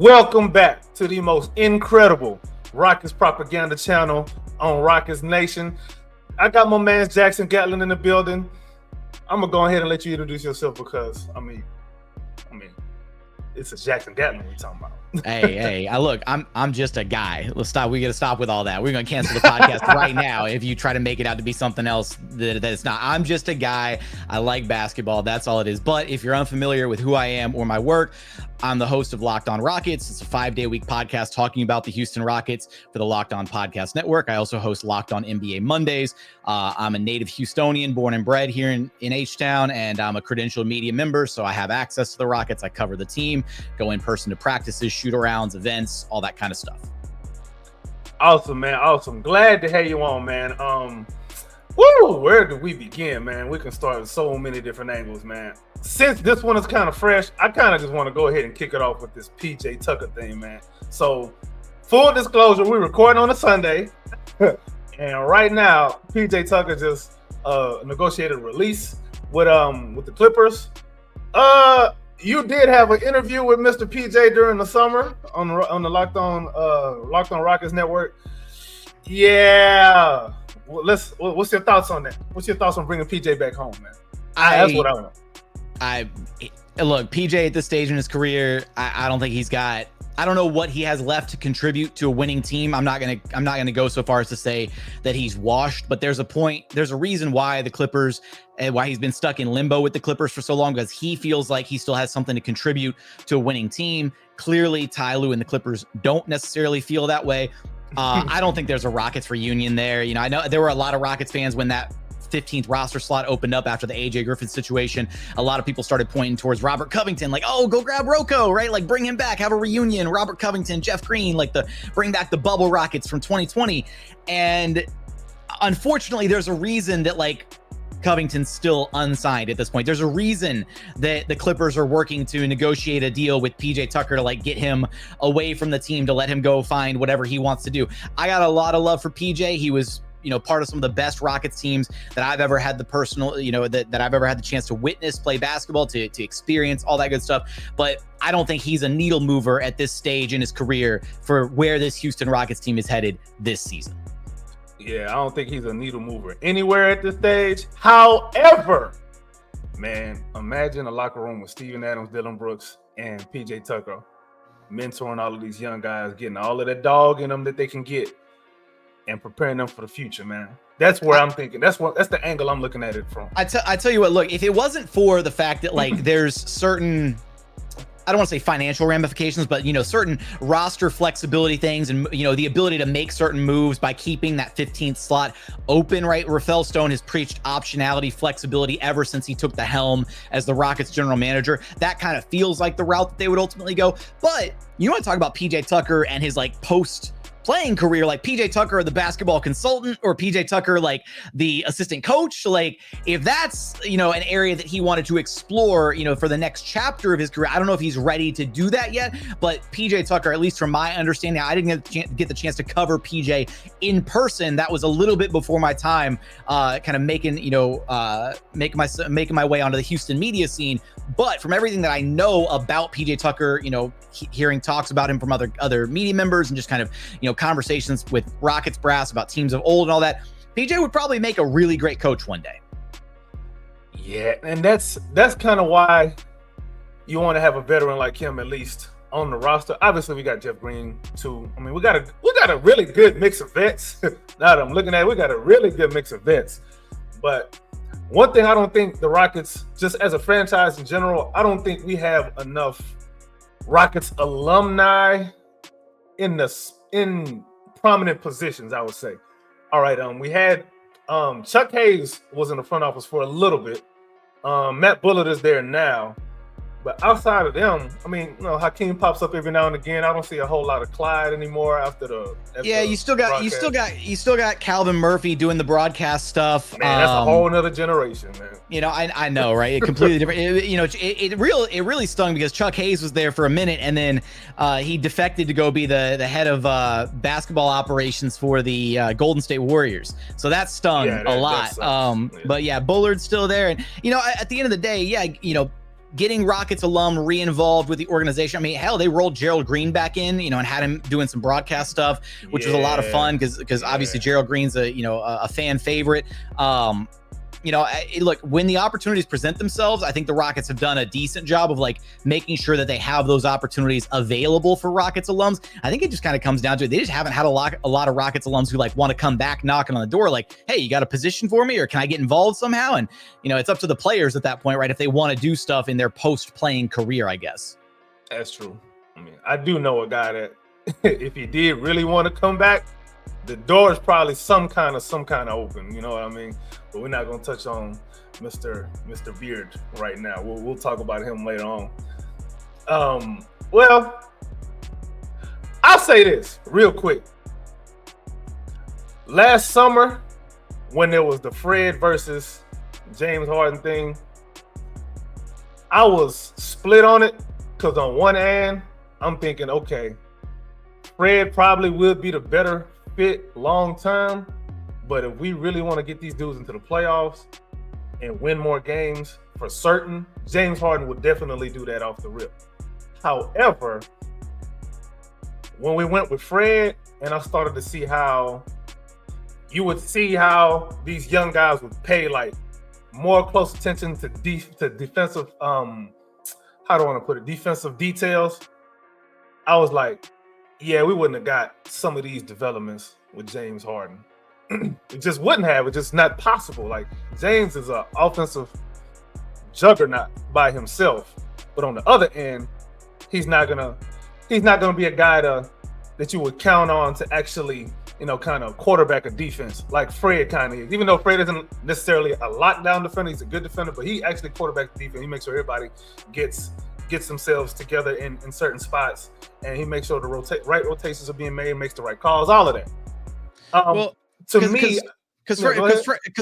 Welcome back to the most incredible Rockets propaganda channel on Rockets Nation. I got my man Jackson Gatlin in the building. I'm gonna go ahead and let you introduce yourself because I mean, it's a Jackson Gatlin we're talking about. hey, look, I'm just a guy. Let's stop. We got to stop with all that. We're going to cancel the podcast right now if you try to make it out to be something else that it's not. I'm just a guy. I like basketball. That's all it is. But if you're unfamiliar with who I am or my work, I'm the host of Locked On Rockets. It's a 5-day-a-week podcast talking about the Houston Rockets for the Locked On Podcast Network. I also host Locked On NBA Mondays. I'm a native Houstonian, born and bred here in H-Town, and I'm a credentialed media member, so I have access to the Rockets. I cover the team, go in person to practices, shoot-arounds, events, all that kind of stuff. Awesome, man. Awesome. Glad to have you on, man. Where do we begin, man? We can start with so many different angles, man. Since this one is kind of fresh, I kind of just want to go ahead and kick it off with this PJ Tucker thing, man. So, full disclosure, we're recording on a Sunday, and right now, PJ Tucker just negotiated a release with the Clippers. You did have an interview with Mr. PJ during the summer on the Locked On Rockets Network. Yeah. What's your thoughts on that? What's your thoughts on bringing PJ back home, man? That's what I want. Look, PJ at this stage in his career, I don't think he's got. I don't know what he has left to contribute to a winning team. I'm not gonna go so far as to say that he's washed, but there's a reason why the Clippers and why he's been stuck in limbo with the Clippers for so long, because he feels like he still has something to contribute to a winning team. Clearly, Ty Lue and the Clippers don't necessarily feel that way. I don't think there's a Rockets reunion there. You know, I know there were a lot of Rockets fans when that 15th roster slot opened up after the AJ Griffin situation. A lot of people started pointing towards Robert Covington, like, oh, go grab Rocco, right? Like, bring him back, have a reunion. Robert Covington, Jeff Green, like bring back the bubble Rockets from 2020. And unfortunately, there's a reason that like Covington's still unsigned at this point. There's a reason that the Clippers are working to negotiate a deal with PJ Tucker to like get him away from the team, to let him go find whatever he wants to do. I got a lot of love for PJ. He was, part of some of the best Rockets teams that I've ever had the that I've ever had the chance to witness play basketball, to experience, all that good stuff. But I don't think he's a needle mover at this stage in his career for where this Houston Rockets team is headed this season. Yeah, I don't think he's a needle mover anywhere at this stage. However, man, imagine a locker room with Steven Adams, Dillon Brooks, and PJ Tucker mentoring all of these young guys, getting all of that dog in them that they can get, and preparing them for the future, man. That's where I'm thinking. That's the angle I'm looking at it from. I tell you what, look, if it wasn't for the fact that like there's certain, I don't want to say financial ramifications, but certain roster flexibility things, and the ability to make certain moves by keeping that 15th slot open, right? Rafael Stone has preached optionality, flexibility ever since he took the helm as the Rockets general manager. That kind of feels like the route that they would ultimately go. But you want to talk about PJ Tucker and his like post playing career, like PJ Tucker, the basketball consultant, or PJ Tucker, like the assistant coach. Like if that's, an area that he wanted to explore, for the next chapter of his career, I don't know if he's ready to do that yet, but PJ Tucker, at least from my understanding, I didn't get the chance to cover PJ in person. That was a little bit before my time, kind of making my way onto the Houston media scene. But from everything that I know about PJ Tucker, hearing talks about him from other media members, and just kind of, conversations with Rockets brass about teams of old and all that, PJ would probably make a really great coach one day. Yeah, and that's kind of why you want to have a veteran like him at least on the roster. Obviously, we got Jeff Green too. I mean, we got a really good mix of vets. Now that I'm looking at it, we got a really good mix of vets. But one thing I don't think the Rockets, just as a franchise in general, I don't think we have enough Rockets alumni in prominent positions, I would say. All right, we had Chuck Hayes was in the front office for a little bit. Matt Bullard is there now. But outside of them, I mean, Hakeem pops up every now and again. I don't see a whole lot of Clyde anymore you still got Calvin Murphy doing the broadcast stuff. Man, that's a whole nother generation, man. I know, right? Completely different. It really stung because Chuck Hayes was there for a minute, and then he defected to go be the head of basketball operations for the Golden State Warriors. So that stung a lot. But yeah, Bullard's still there, and at the end of the day, getting Rockets alum re-involved with the organization. I mean, hell, they rolled Gerald Green back in, and had him doing some broadcast stuff, which was a lot of fun because obviously Gerald Green's a fan favorite. Look, when the opportunities present themselves, I think the Rockets have done a decent job of like making sure that they have those opportunities available for Rockets alums. I think it just kind of comes down to it. They just haven't had a lot of Rockets alums who like want to come back knocking on the door like, hey, you got a position for me, or can I get involved somehow? And, it's up to the players at that point, right? If they want to do stuff in their post-playing career, I guess. That's true. I mean, I do know a guy that if he did really want to come back, the door is probably some kind of open, you know what I mean? But we're not gonna touch on Mr. Beard right now. We'll talk about him later on. Well, I'll say this real quick. Last summer, when there was the Fred versus James Harden thing, I was split on it because on one hand, I'm thinking, okay, Fred probably would be the better fit long term, but if we really want to get these dudes into the playoffs and win more games for certain, James Harden would definitely do that off the rip. However, when we went with Fred and I started to see how these young guys would pay like more close attention to defensive defensive details, I was like, yeah, we wouldn't have got some of these developments with James Harden. It just wouldn't have. It's just not possible. Like, James is an offensive juggernaut by himself, but on the other end, he's not gonna be a guy that you would count on to actually, kind of quarterback a defense like Fred kind of is. Even though Fred isn't necessarily a lockdown defender, he's a good defender, but he actually quarterbacks the defense. He makes sure everybody gets themselves together in certain spots, and he makes sure the right rotations are being made, makes the right calls, all of that. Because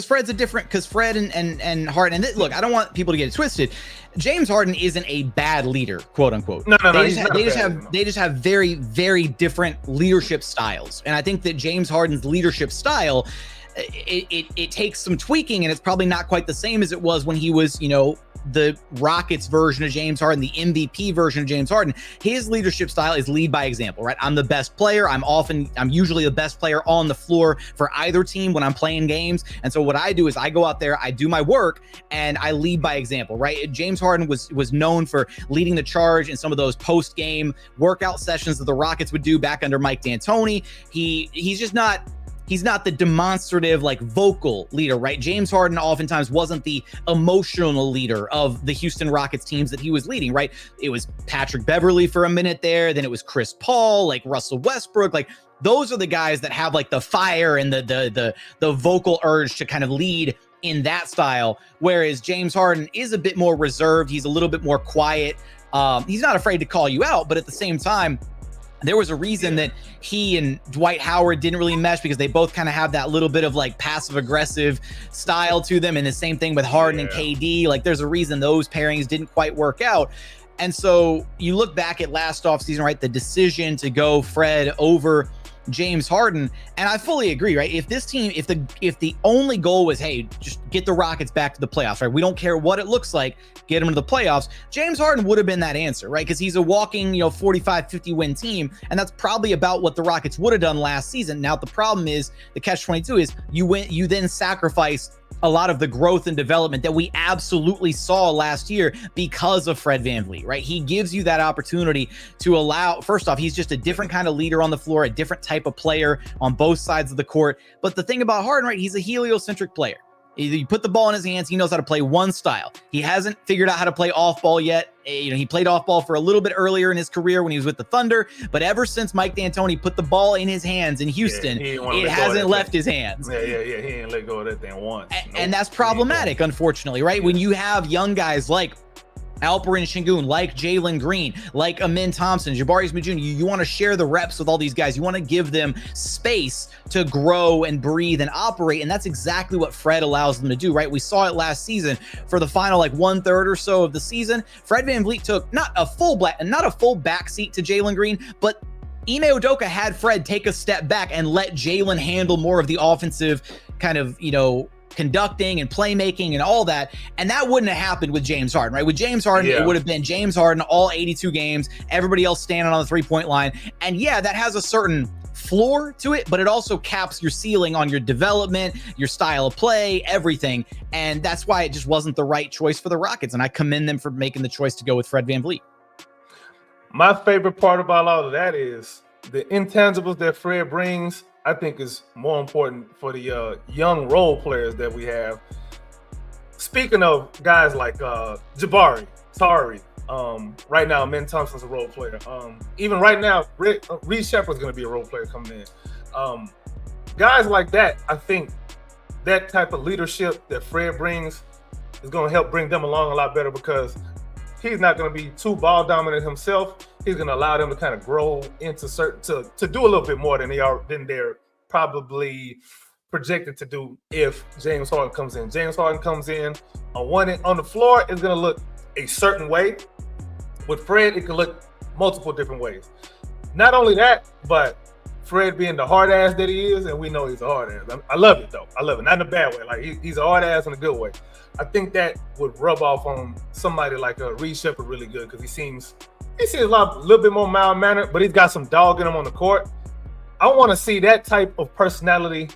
Fred's a different, because Fred and Harden, and look, I don't want people to get it twisted. James Harden isn't a bad leader, quote unquote. No. They just have very, very different leadership styles, and I think that James Harden's leadership style, it takes some tweaking, and it's probably not quite the same as it was when he was, the Rockets version of James Harden, the MVP version of James Harden. His leadership style is lead by example, right? I'm the best player. I'm usually the best player on the floor for either team when I'm playing games. And so what I do is I go out there, I do my work, and I lead by example, right? James Harden was known for leading the charge in some of those post-game workout sessions that the Rockets would do back under Mike D'Antoni. He's not the demonstrative, like, vocal leader, right? James Harden oftentimes wasn't the emotional leader of the Houston Rockets teams that he was leading, right? It was Patrick Beverley for a minute there. Then it was Chris Paul, like Russell Westbrook. Like, those are the guys that have like the fire and the vocal urge to kind of lead in that style. Whereas James Harden is a bit more reserved. He's a little bit more quiet. He's not afraid to call you out, but at the same time, there was a reason that he and Dwight Howard didn't really mesh, because they both kind of have that little bit of like passive aggressive style to them. And the same thing with Harden and KD. Like, there's a reason those pairings didn't quite work out. And so you look back at last offseason, right? The decision to go Fred over James Harden, and I fully agree, right? If this team, if the only goal was, hey, just get the Rockets back to the playoffs, right? We don't care what it looks like, get them to the playoffs. James Harden would have been that answer, right? Because he's a walking, 45, 50 win team, and that's probably about what the Rockets would have done last season. Now, the problem is, the catch-22 is you then sacrifice a lot of the growth and development that we absolutely saw last year because of Fred VanVleet, right? He gives you that opportunity to allow, first off, he's just a different kind of leader on the floor, a different type of player on both sides of the court. But the thing about Harden, right, he's a heliocentric player. You put the ball in his hands, he knows how to play one style. He hasn't figured out how to play off ball yet. He played off ball for a little bit earlier in his career when he was with the Thunder, but ever since Mike D'Antoni put the ball in his hands in Houston, it hasn't left his hands. He ain't let go of that thing once. And that's problematic, unfortunately, right? When you have young guys like Alperen Sengun, like Jalen Green, like Amin Thompson, Jabari Smith Jr., you want to share the reps with all these guys. You want to give them space to grow and breathe and operate, and that's exactly what Fred allows them to do, right? We saw it last season for the final like 1/3 or so of the season. Fred VanVleet took not a full backseat to Jalen Green, but Ime Udoka had Fred take a step back and let Jalen handle more of the offensive kind of, conducting and playmaking and all that. And that wouldn't have happened with James Harden, right? With James Harden, it would have been James Harden all 82 games, everybody else standing on the 3-point line. And yeah, that has a certain floor to it, but it also caps your ceiling on your development, your style of play, everything. And that's why it just wasn't the right choice for the Rockets. And I commend them for making the choice to go with Fred VanVleet. My favorite part about all of that is the intangibles that Fred brings, I think, is more important for the young role players that we have. Speaking of guys like Jabari, Tari, right now, Min Thompson's a role player. Even right now, Reed Shepard's going to be a role player coming in. Guys like that, I think that type of leadership that Fred brings is going to help bring them along a lot better, because he's not going to be too ball dominant himself. He's going to allow them to kind of grow into certain to do a little bit more than they're probably projected to do if James Harden comes in. James Harden comes in on the floor, is going to look a certain way. With Fred, it can look multiple different ways. Not only that, but Fred being the hard ass that he is, and we know he's a hard ass. I love it though. I love it, not in a bad way. Like he's a hard ass in a good way. I think that would rub off on somebody like Reed Shepard really good, because he seems a little bit more mild mannered, but he's got some dog in him on the court. I want to see that type of personality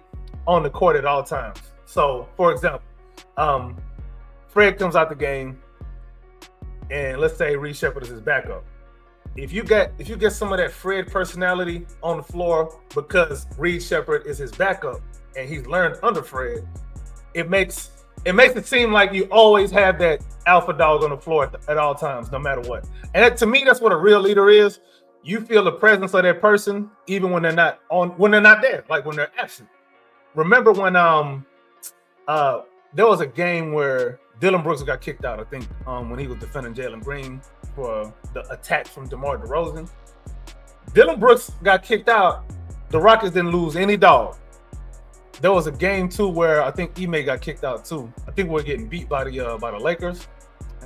on the court at all times. So, for example, Fred comes out the game, and let's say Reed Shepard is his backup. If you get some of that Fred personality on the floor because Reed Shepard is his backup and he's learned under Fred, it makes it seem like you always have that alpha dog on the floor at all times, no matter what. And to me, that's what a real leader is. You feel the presence of that person even when they're not there, like when they're absent. Remember when there was a game where Dillon Brooks got kicked out, I think, when he was defending Jalen Green for the attack from DeMar DeRozan. Dillon Brooks got kicked out. The Rockets didn't lose any dog. There was a game too where I think Ime got kicked out too. I think we're getting beat by the Lakers,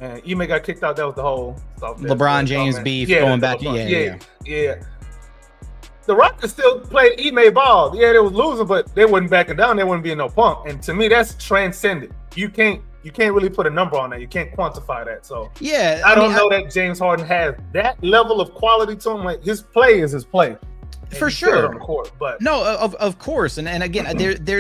and Ime got kicked out. That was the whole LeBron James beef going back. Yeah. The Rockets still played Ime ball. Yeah, they was losing, but they wasn't backing down. There wouldn't be no punk. And to me, that's transcendent. You can't really put a number on that. You can't quantify that. So yeah, I don't know that James Harden has that level of quality to him. Like his play is his play. For sure. On the court, but no, of course. And again,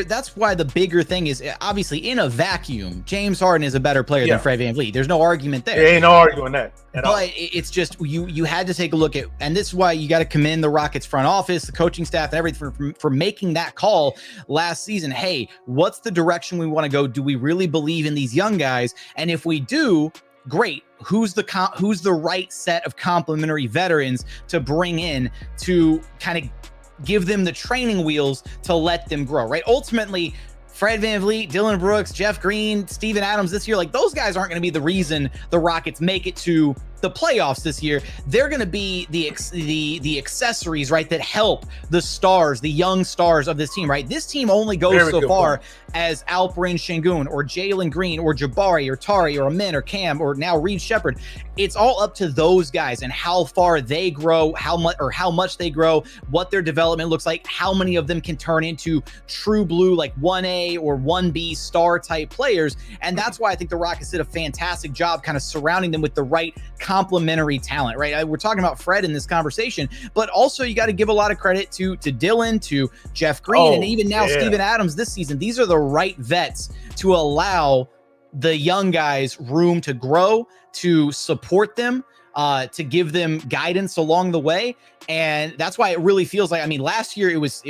that's why the bigger thing is, obviously in a vacuum, James Harden is a better player than Fred VanVleet. There's no argument there. There ain't no arguing that at all. But it's just you had to take a look at, and this is why you got to commend the Rockets front office, the coaching staff, and everything for making that call last season. Hey, what's the direction we want to go? Do we really believe in these young guys? And if we do, great. Who's the right set of complementary veterans to bring in to kind of give them the training wheels to let them grow, right? Ultimately, Fred VanVleet, Dillon Brooks, Jeff Green, Steven Adams this year, like those guys aren't going to be the reason the Rockets make it to the playoffs this year. They're going to be the accessories, right, that help the stars, the young stars of this team, right? This team only goes so far as Alperen Şengün or Jalen Green or Jabari or Tari or Amin or Cam or now Reed Shepard. It's all up to those guys and how far they grow, how much they grow, what their development looks like, how many of them can turn into true blue, like 1A or 1B star type players. And that's why I think the Rockets did a fantastic job kind of surrounding them with the right complementary talent, right? We're talking about Fred in this conversation, but also you got to give a lot of credit to Dillon, to Jeff Green, and even now Steven Adams this season. These are the right vets to allow the young guys room to grow, to support them, to give them guidance along the way. And that's why it really feels like, I mean, last year it was,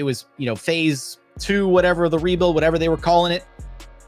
phase 2, whatever the rebuild, whatever they were calling it.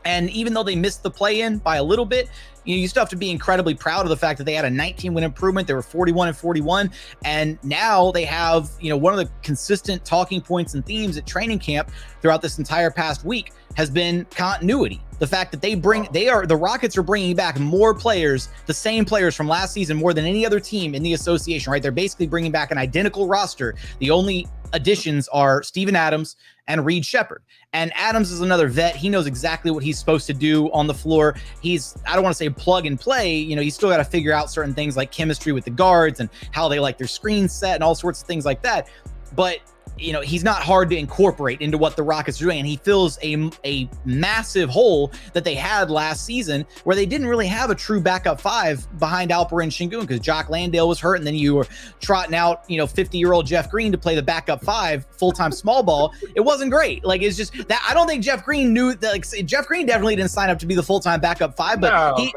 And even though they missed the play-in by a little bit, you still have to be incredibly proud of the fact that they had a 19-win improvement. They were 41-41, and now they have, one of the consistent talking points and themes at training camp throughout this entire past week has been continuity. The fact that the Rockets are bringing back more players, the same players from last season, more than any other team in the association, right? They're basically bringing back an identical roster. The only additions are Steven Adams and Reed Shepard. And Adams is another vet. He knows exactly what he's supposed to do on the floor. I don't want to say plug and play, you still got to figure out certain things like chemistry with the guards and how they like their screen set and all sorts of things like that. But he's not hard to incorporate into what the Rockets are doing, and he fills a massive hole that they had last season where they didn't really have a true backup five behind Alperen Şengün because Jock Landale was hurt, and then you were trotting out 50-year-old Jeff Green to play the backup five full-time small ball. It wasn't great. Like, it's just that I don't think Jeff Green knew that. Like, Jeff Green definitely didn't sign up to be the full-time backup five, but he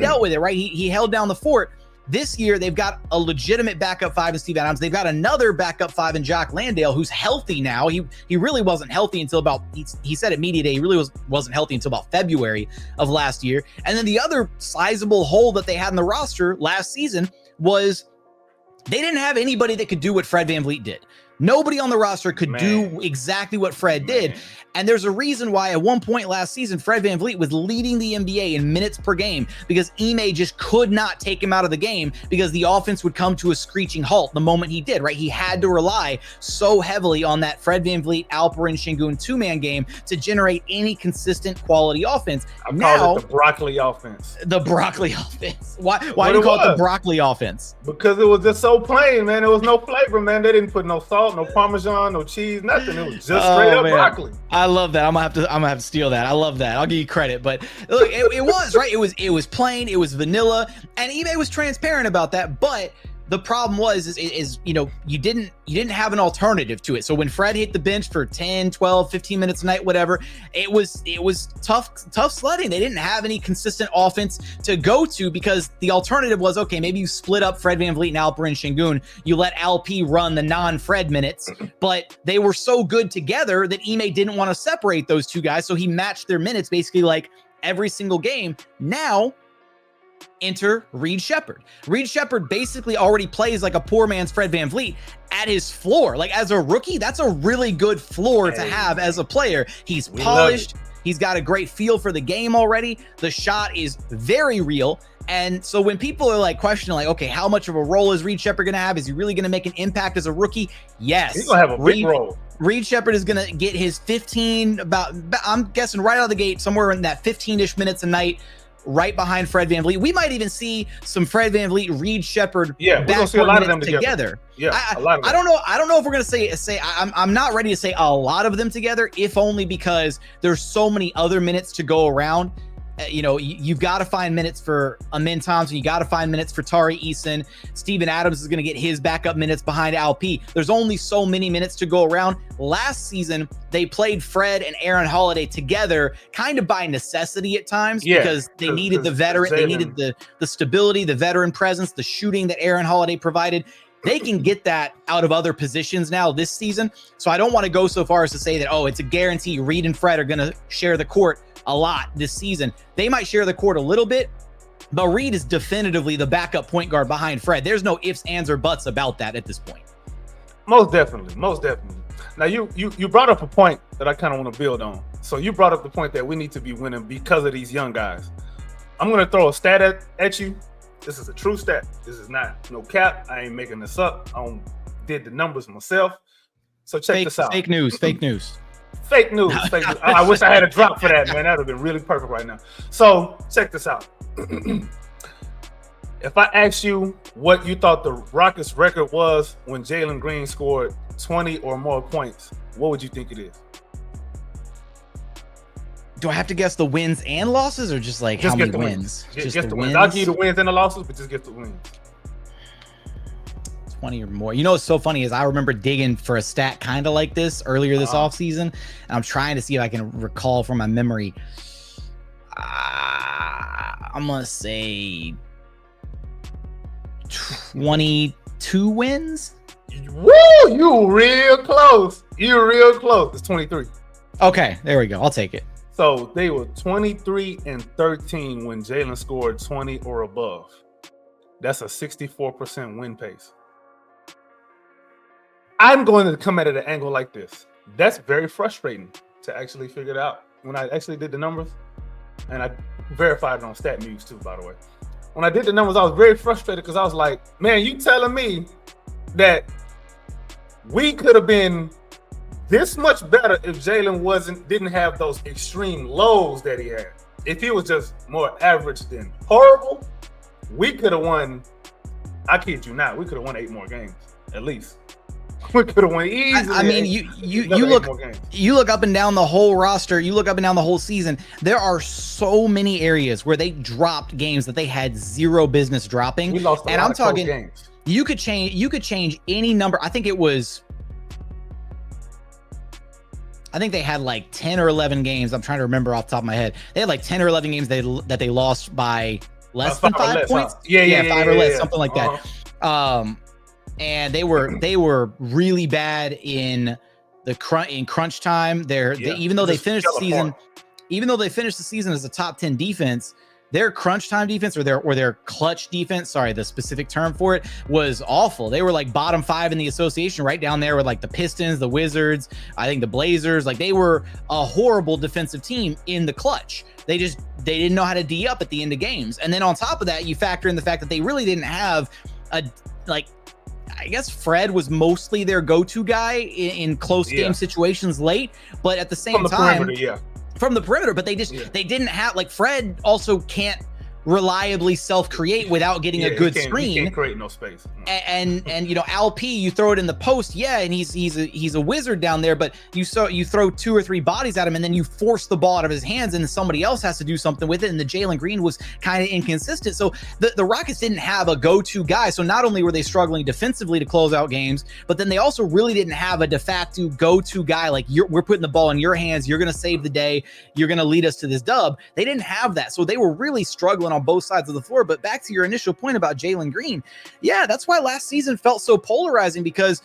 dealt with it, right? He held down the fort. This year, they've got a legitimate backup five in Steve Adams. They've got another backup five in Jock Landale, who's healthy now. He really wasn't healthy until about, he said at media day, he really wasn't healthy until about February of last year. And then the other sizable hole that they had in the roster last season was they didn't have anybody that could do what Fred VanVleet did. Nobody on the roster could do exactly what Fred did. And there's a reason why at one point last season, Fred VanVleet was leading the NBA in minutes per game because Ime just could not take him out of the game because the offense would come to a screeching halt the moment he did, right? He had to rely so heavily on that Fred VanVleet, Alperen Şengün two-man game to generate any consistent quality offense. I call it the broccoli offense. The broccoli offense. Why do you call it the broccoli offense? Because it was just so plain, man. There was no flavor, man. They didn't put no salt, no Parmesan, no cheese, nothing. It was just straight up broccoli. I love that. I'm gonna have to steal that. I love that. I'll give you credit. But look, it was right. It was plain. It was vanilla, and eBay was transparent about that. But the problem was you didn't have an alternative to it. So when Fred hit the bench for 10, 12, 15 minutes a night, whatever, it was tough sledding. They didn't have any consistent offense to go to because the alternative was, okay, maybe you split up Fred VanVleet and Alperen Şengün. You let LP run the non-Fred minutes, but they were so good together that Ime didn't want to separate those two guys. So he matched their minutes basically like every single game. Now, enter Reed Sheppard. Reed Sheppard basically already plays like a poor man's Fred VanVleet at his floor. Like, as a rookie, that's a really good floor to have as a player. He's polished. He's got a great feel for the game already. The shot is very real. And so when people are like questioning, like, okay, how much of a role is Reed Sheppard going to have? Is he really going to make an impact as a rookie? Yes. He's going to have a big role. Reed Sheppard is going to get his 15, I'm guessing right out of the gate, somewhere in that 15-ish minutes a night, right behind Fred VanVleet. We might even see some Fred VanVleet, Reed Sheppard. Yeah, we're gonna see a lot of them together. Yeah, a lot of them. I don't know if we're gonna say. I'm not ready to say a lot of them together, if only because there's so many other minutes to go around. You've got to find minutes for Amin Thompson. You got to find minutes for Tari Eason. Steven Adams is going to get his backup minutes behind LP. There's only so many minutes to go around. Last season, they played Fred and Aaron Holiday together kind of by necessity at times because they needed the veteran. They needed the stability, the veteran presence, the shooting that Aaron Holiday provided. They can get that out of other positions now this season. So I don't want to go so far as to say that, it's a guarantee Reed and Fred are going to share the court a lot this season. They might share the court a little bit, but Reed is definitively the backup point guard behind Fred. There's no ifs, ands, or buts about that at this point. Most definitely. Now, you brought up a point that I kind of want to build on. So you brought up the point that we need to be winning because of these young guys. I'm going to throw a stat at you. This is a true stat. This is not no cap. I ain't making this up. I did the numbers myself. So check this out. Fake news. Fake news. I wish I had a drop for that, man. That would have been really perfect right now. So check this out. If I asked you what you thought the Rockets record was when Jalen Green scored 20 or more points, what would you think it is? Do I have to guess the wins and losses, or just like how many wins? Just the wins. I'll give you the wins and the losses, but just get the wins. 20 or more. What's so funny is I remember digging for a stat kind of like this earlier this offseason, and I'm trying to see if I can recall from my memory. I'm going to say 22 wins. Woo! You real close. It's 23. Okay, there we go. I'll take it. So they were 23-13 when Jalen scored 20 or above. That's a 64% win pace. I'm going to come at it at an angle like this. That's very frustrating to actually figure it out. When I actually did the numbers, and I verified it on StatMuse too, by the way. When I did the numbers, I was very frustrated because I was like, man, you telling me that we could have been this much better if Jalen didn't have those extreme lows that he had. If he was just more average than horrible, we could have won. I kid you not, we could have won 8 more games at least. We could have won easily. I mean, you look up and down the whole roster, you look up and down the whole season. There are so many areas where they dropped games that they had zero business dropping. We lost a lot of close games. You could change any number. I think they had like 10 or 11 games. I'm trying to remember off the top of my head. They had like 10 or 11 games that they lost by less than 5 points. Huh? Yeah, 5 or less, something like that. And they were really bad in crunch time. Even though they finished the season as a top 10 defense, their crunch time defense or their clutch defense, sorry, the specific term for it, was awful. They were like bottom 5 in the association, right down there with like the Pistons, the Wizards, I think the Blazers. Like they were a horrible defensive team in the clutch. They didn't know how to D up at the end of games. And then on top of that, you factor in the fact that they really didn't have I guess Fred was mostly their go-to guy in close game situations late, but at the same time, from the perimeter, but they didn't have, like, Fred also can't reliably self-create without getting a good screen. He can't create no space. And you know, Al P, you throw it in the post, and he's a wizard down there, but you throw 2 or 3 bodies at him and then you force the ball out of his hands and somebody else has to do something with it, and the Jalen Green was kind of inconsistent. So the Rockets didn't have a go-to guy. So not only were they struggling defensively to close out games, but then they also really didn't have a de facto go-to guy like, we're putting the ball in your hands, you're going to save the day, you're going to lead us to this dub. They didn't have that. So they were really struggling on both sides of the floor. But back to your initial point about Jalen Green, that's why last season felt so polarizing, because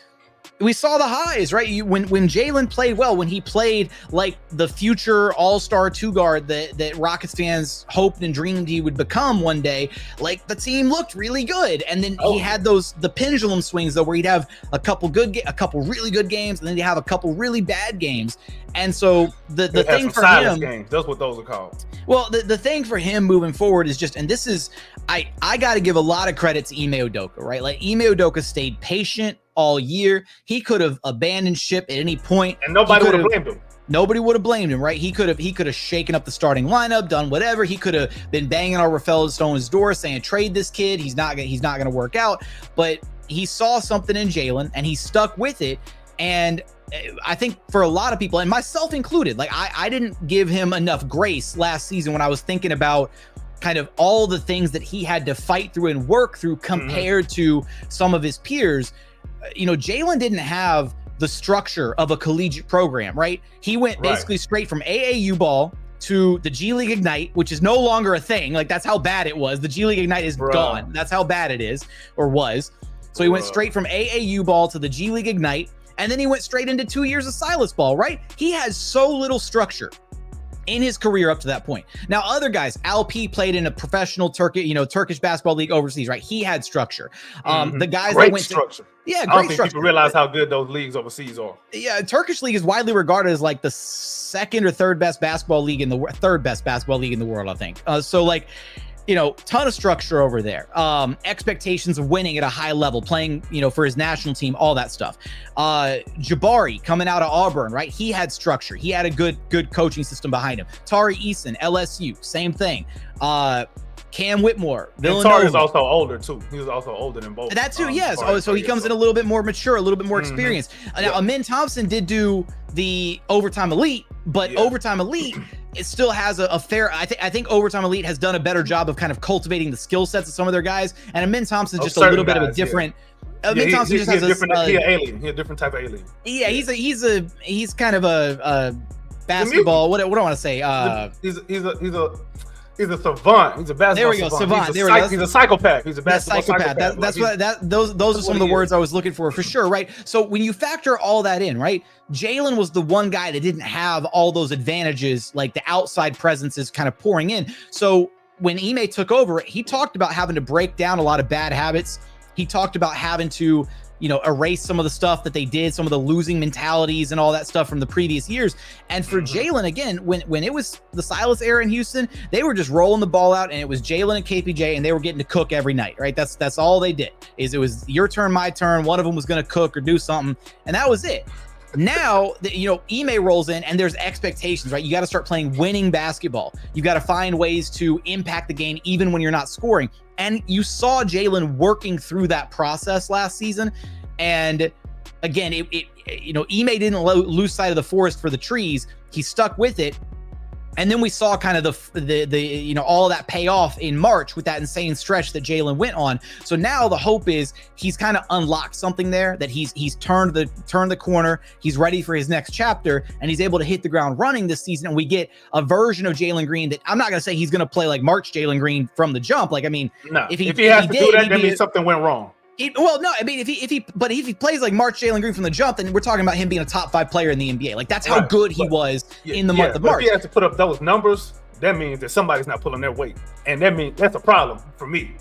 we saw the highs, right? When Jalen played well, when he played like the future all-star 2-guard that Rockets fans hoped and dreamed he would become one day, like the team looked really good. And then he had the pendulum swings though, where he'd have a couple really good games, and then he'd have a couple really bad games. And so the thing for him, games. That's what those are called. Well, the thing for him moving forward is just, and this is, I got to give a lot of credit to Ime Udoka, right? Like Ime Udoka stayed patient all year. He could have abandoned ship at any point, and nobody would have blamed him. Nobody would have blamed him, right? He could have shaken up the starting lineup, done whatever. He could have been banging on Rafael Stone's door saying, "Trade this kid. He's not going to work out." But he saw something in Jalen and he stuck with it. And I think for a lot of people, and myself included, like I didn't give him enough grace last season when I was thinking about kind of all the things that he had to fight through and work through compared to some of his peers. You know, Jalen didn't have the structure of a collegiate program, right? He went basically straight from AAU ball to the G League Ignite, which is no longer a thing. Like that's how bad it was. The G League Ignite is gone. That's how bad it is, or was. So he went straight from AAU ball to the G League Ignite, and then he went straight into 2 years of Silas ball, right? He has so little structure in his career up to that point. Now, other guys, Al P played in a professional Turkish basketball league overseas, right? He had structure. The guys great that went structure. I don't think people realize how good those leagues overseas are. Yeah, Turkish league is widely regarded as like the second or third best basketball league in the world, I think. So like, you know, ton of structure over there. Expectations of winning at a high level, playing, you know, for his national team, all that stuff. Jabari coming out of Auburn, right? He had structure. He had a good coaching system behind him. Tari Eason, LSU, same thing. Cam Whitmore, Villanova. Tari is also older too. He was also older than both. That too, yes. So he comes in a little bit more mature, a little bit more experienced. Now, Amin Thompson did do the Overtime Elite, but Overtime Elite, it still has a fair. I think Overtime Elite has done a better job of kind of cultivating the skill sets of some of their guys, and Amin Thompson's just a little bit of a different. Amin Thompson just has he's an alien. He's a different type of alien. Yeah, he's kind of a basketball. What do I want to say? He's a savant. He's a basketball There we go, savant. He's a psychopath. He's a basketball psychopath. Those are some of the words I was looking for sure, right? So when you factor all that in, right? Jalen was the one guy that didn't have all those advantages, like the outside presence is kind of pouring in. So when Ime took over, he talked about having to break down a lot of bad habits. He talked about having to, you know, erase some of the stuff that they did, some of the losing mentalities and all that stuff from the previous years. And for Jalen, again, when it was the Silas era in Houston, they were just rolling the ball out, and it was Jalen and KPJ, and they were getting to cook every night, right? That's all they did. It was your turn, my turn. One of them was going to cook or do something, and that was it. Now, Ime rolls in, and there's expectations, right? You got to start playing winning basketball. You got to find ways to impact the game even when you're not scoring. And you saw Jalen working through that process last season. And again, Ime didn't lose sight of the forest for the trees. He stuck with it. And then we saw kind of the all that pay off in March with that insane stretch that Jalen went on. So now the hope is he's kind of unlocked something there, that he's turned the corner. He's ready for his next chapter, and he's able to hit the ground running this season. And we get a version of Jalen Green that I'm not going to say he's going to play like March Jalen Green from the jump. Like, I mean, no, if he has to do that, that means something went wrong. If he plays like March Jalen Green from the jump, then we're talking about him being a top 5 player in the NBA. Like, that's how good he was in the month of March. If he has to put up those numbers, that means that somebody's not pulling their weight, and that means that's a problem for me.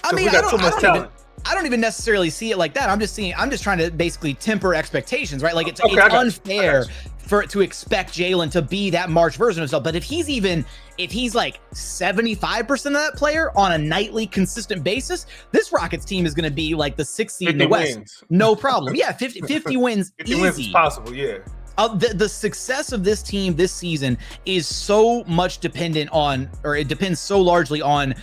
I mean, I don't even necessarily see it like that. I'm just trying to basically temper expectations, right? Like, it's unfair to expect Jalen to be that March version of himself. But if he's like 75% of that player on a nightly consistent basis, this Rockets team is going to be like the 6th seed in the West. Wins. No problem. Yeah, 50 wins 50 easy. wins is possible, yeah. The success of this team this season is so much dependent on, or it depends so largely on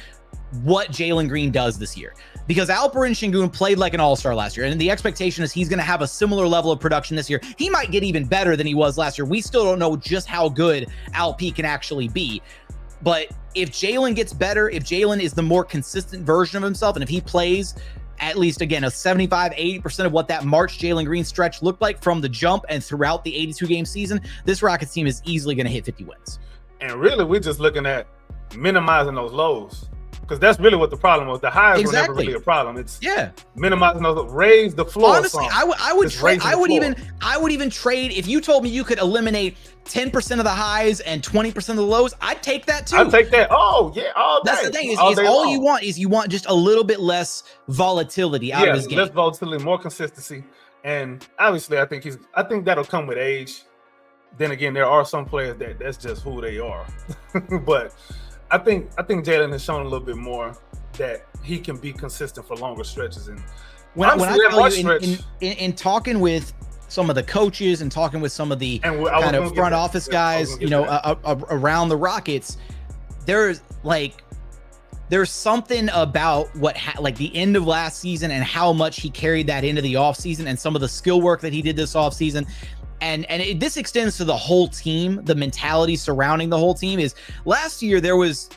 what Jalen Green does this year. Because Alperen Şengün played like an all-star last year, and the expectation is he's going to have a similar level of production this year. He might get even better than he was last year. We still don't know just how good Alp can actually be. But if Jalen gets better, if Jalen is the more consistent version of himself, and if he plays at least, again, a 75-80% of what that March Jalen Green stretch looked like from the jump and throughout the 82-game season, this Rockets team is easily going to hit 50 wins. And really, we're just looking at minimizing those lows. Because that's really what the problem was. The highs were never really a problem. It's minimizing those, raise the floor. Honestly, I would even trade if you told me you could eliminate 10% of the highs and 20% of the lows. I'd take that too. I'd take that. Oh yeah, all day. That's the thing is all you want just a little bit less volatility out of his game. Less volatility, more consistency, and obviously, I think that'll come with age. Then again, there are some players that's just who they are, but. I think Jalen has shown a little bit more that he can be consistent for longer stretches. And when I tell you, in talking with some of the coaches and talking with some of the kind of front office guys, around the Rockets, there's something about like the end of last season and how much he carried that into the offseason and some of the skill work that he did this offseason. And this extends to the whole team. The mentality surrounding the whole team is last year there was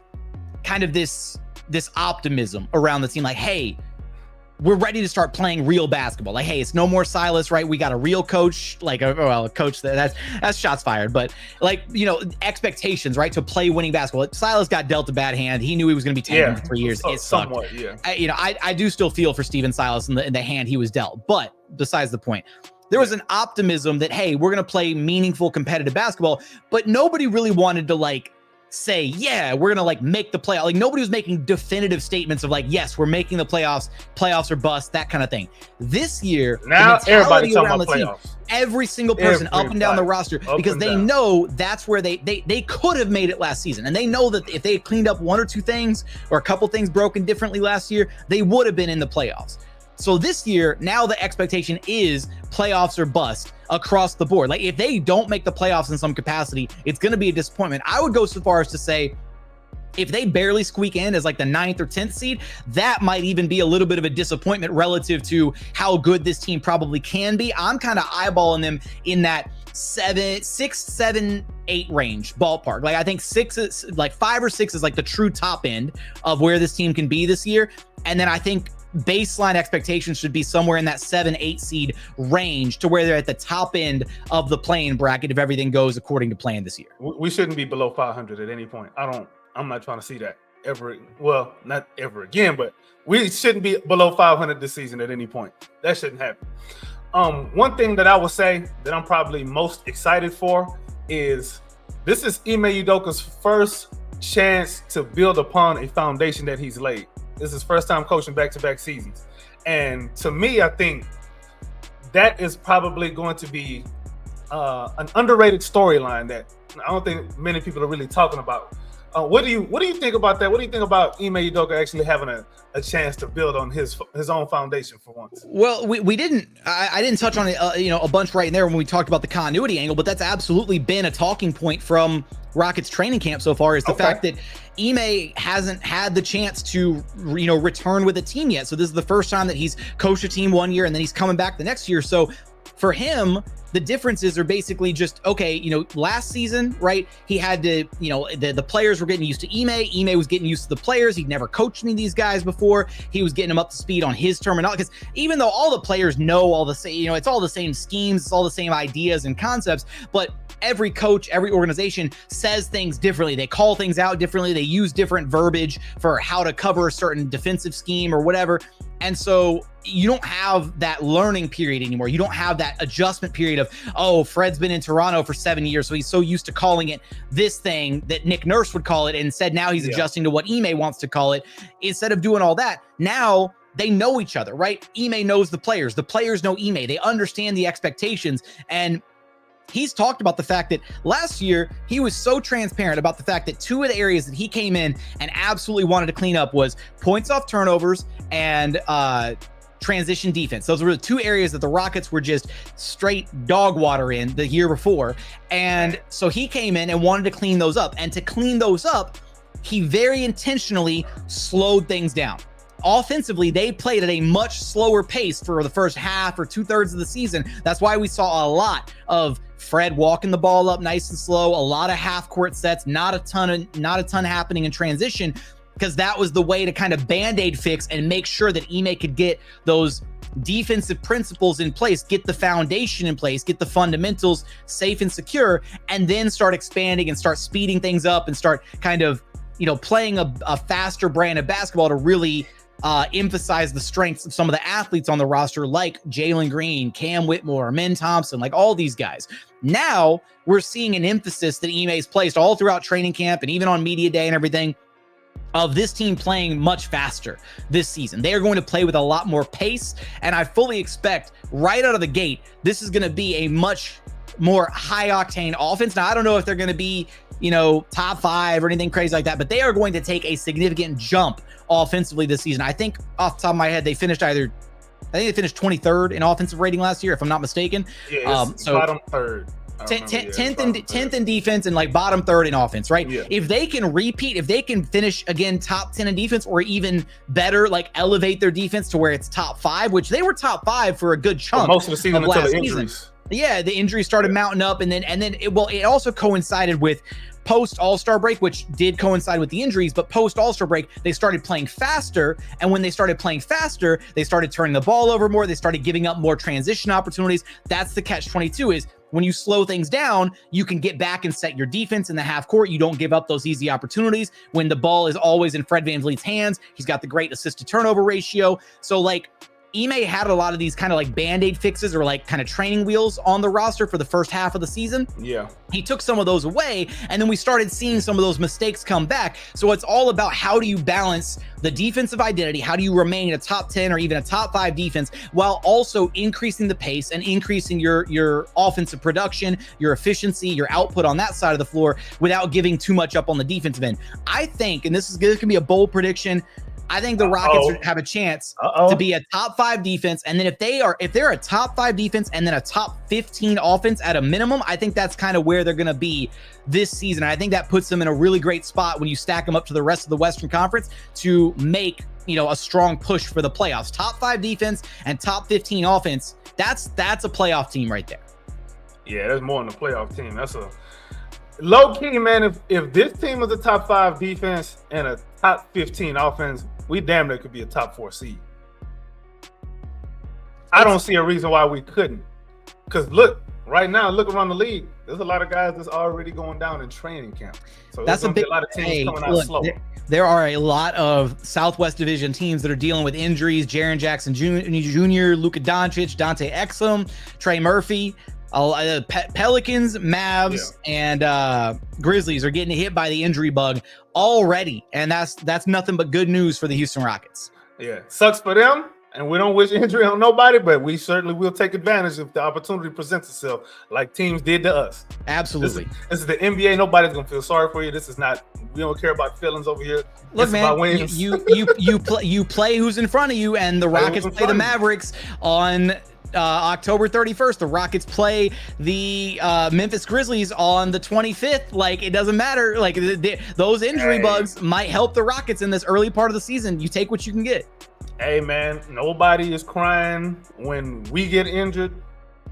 kind of this optimism around the team. Like, hey, we're ready to start playing real basketball. Like, hey, it's no more Silas, right? We got a real coach, like a coach that's shots fired, but like, expectations, right? To play winning basketball. Silas got dealt a bad hand. He knew he was going to be tanking for 3 years. It sucked. Somewhat, yeah. I do still feel for Steven Silas in the hand he was dealt, but besides the point. There was an optimism that, hey, we're going to play meaningful competitive basketball, but nobody really wanted to say, yeah, we're going to make the playoff. Like, nobody was making definitive statements of yes, we're making the playoffs or bust, that kind of thing. This year, now everybody's talking about playoffs. Team, every single person up and down the roster, because they know that's where they could have made it last season. And they know that if they had cleaned up one or two things or a couple things broken differently last year, they would have been in the playoffs. So this year, now the expectation is playoffs or bust across the board. Like, if they don't make the playoffs in some capacity, it's going to be a disappointment. I would go so far as to say, if they barely squeak in as the 9th or 10th seed, that might even be a little bit of a disappointment relative to how good this team probably can be. I'm kind of eyeballing them in that 6, 7, 8 range ballpark. I think 5 or 6 is the true top end of where this team can be this year. And then I think baseline expectations should be somewhere in that 7-8 seed range, to where they're at the top end of the playing bracket if everything goes according to plan this year. We shouldn't be below 500 at any point. I'm not trying to see that ever. Well, not ever again, but we shouldn't be below 500 this season at any point. That shouldn't happen. One thing that I would say that I'm probably most excited for is this is Ime Udoka's first chance to build upon a foundation that he's laid. This is his first time coaching back-to-back seasons. And to me, I think that is probably going to be an underrated storyline that I don't think many people are really talking about. What do you think about that? What do you think about Ime Udoka actually having a chance to build on his own foundation for once? Well, we didn't. I didn't touch on it, a bunch right in there when we talked about the continuity angle, but that's absolutely been a talking point from Rockets training camp so far, is the fact that Ime hasn't had the chance to, return with a team yet. So this is the first time that he's coached a team one year and then he's coming back the next year. So for him, the differences are basically just, okay, you know, last season, right, he had to, you know, the players were getting used to Ime was getting used to the players. He'd never coached any of these guys before. He was getting them up to speed on his terminology, because even though all the players know all the same, you know, it's all the same schemes, it's all the same ideas and concepts, but every coach, every organization says things differently. They call things out differently. They use different verbiage for how to cover a certain defensive scheme or whatever. And so you don't have that learning period anymore. You don't have that adjustment period of, oh, Fred's been in Toronto for 7 years, so he's so used to calling it this thing that Nick Nurse would call it. And instead, now he's adjusting to what Ime wants to call it. Instead of doing all that, now they know each other, right? Ime knows the players know Ime. They understand the expectations. And he's talked about the fact that last year he was so transparent about the fact that two of the areas that he came in and absolutely wanted to clean up was points off turnovers and transition defense. Those were the two areas that the Rockets were just straight dog water in the year before. And so he came in and wanted to clean those up. And to clean those up, he very intentionally slowed things down. Offensively, they played at a much slower pace for the first half or 2/3 of the season. That's why we saw a lot of Fred walking the ball up nice and slow, a lot of half-court sets, not a ton happening in transition, because that was the way to kind of band-aid fix and make sure that Ime could get those defensive principles in place, get the foundation in place, get the fundamentals safe and secure, and then start expanding and start speeding things up and start kind of, you know, playing a faster brand of basketball to really emphasize the strengths of some of the athletes on the roster, like Jalen Green, Cam Whitmore, Min Thompson, like all these guys. Now we're seeing an emphasis that Ime's placed all throughout training camp and even on media day and everything, of this team playing much faster this season. They are going to play with a lot more pace, and I fully expect right out of the gate, this is going to be a much more high-octane offense. Now, I don't know if they're going to be, you know, top 5 or anything crazy like that, but they are going to take a significant jump offensively this season. I think off the top of my head, they finished 23rd in offensive rating last year, if I'm not mistaken. Yeah, so bottom third. 10th in defense and like bottom 3rd in offense, right? Yeah. If they can repeat, if they can finish again top 10 in defense, or even better, like elevate their defense to where it's top 5, which they were top 5 for a good chunk most of the season until the injuries. Yeah, the injuries started mounting up, and then it also coincided with post All-Star break, which did coincide with the injuries, but post All-Star break, they started playing faster, and when they started playing faster, they started turning the ball over more, they started giving up more transition opportunities. That's the catch-22, is when you slow things down, you can get back and set your defense in the half court. You don't give up those easy opportunities. When the ball is always in Fred VanVleet's hands, he's got the great assist to turnover ratio. So like, Ime had a lot of these kind of like band-aid fixes or like kind of training wheels on the roster for the first half of the season. Yeah. He took some of those away, and then we started seeing some of those mistakes come back. So it's all about, how do you balance the defensive identity? How do you remain a top 10 or even a top 5 defense while also increasing the pace and increasing your offensive production, your efficiency, your output on that side of the floor without giving too much up on the defensive end? I think, and this can be a bold prediction, I think the Rockets have a chance to be a top 5 defense. And then if they're a top 5 defense and then a top 15 offense at a minimum, I think that's kind of where they're going to be this season. And I think that puts them in a really great spot when you stack them up to the rest of the Western Conference to make, you know, a strong push for the playoffs. Top 5 defense and top 15 offense. That's a playoff team right there. Yeah, there's more than a playoff team. That's a low key, man. If this team was a top 5 defense and a top 15 offense, we damn near could be a top 4 seed. I don't see a reason why we couldn't. Because look, right now, look around the league. There's a lot of guys that's already going down in training camp. So that's a lot of teams coming out slow. There are a lot of Southwest Division teams that are dealing with injuries. Jaren Jackson Jr., Luka Doncic, Dante Exum, Trey Murphy. Pelicans, Mavs, and Grizzlies are getting hit by the injury bug already, and that's nothing but good news for the Houston Rockets. Yeah, sucks for them, and we don't wish injury on nobody, but we certainly will take advantage if the opportunity presents itself, like teams did to us. Absolutely. This is the NBA. Nobody's gonna feel sorry for you. This is not. We don't care about feelings over here. Look, man, you play who's in front of you, and the Rockets play the Mavericks on October 31st. The Rockets play the Memphis Grizzlies on the 25th. Like, it doesn't matter. Like, those injury bugs might help the Rockets in this early part of the season. You take what you can get. Hey, man, nobody is crying when we get injured.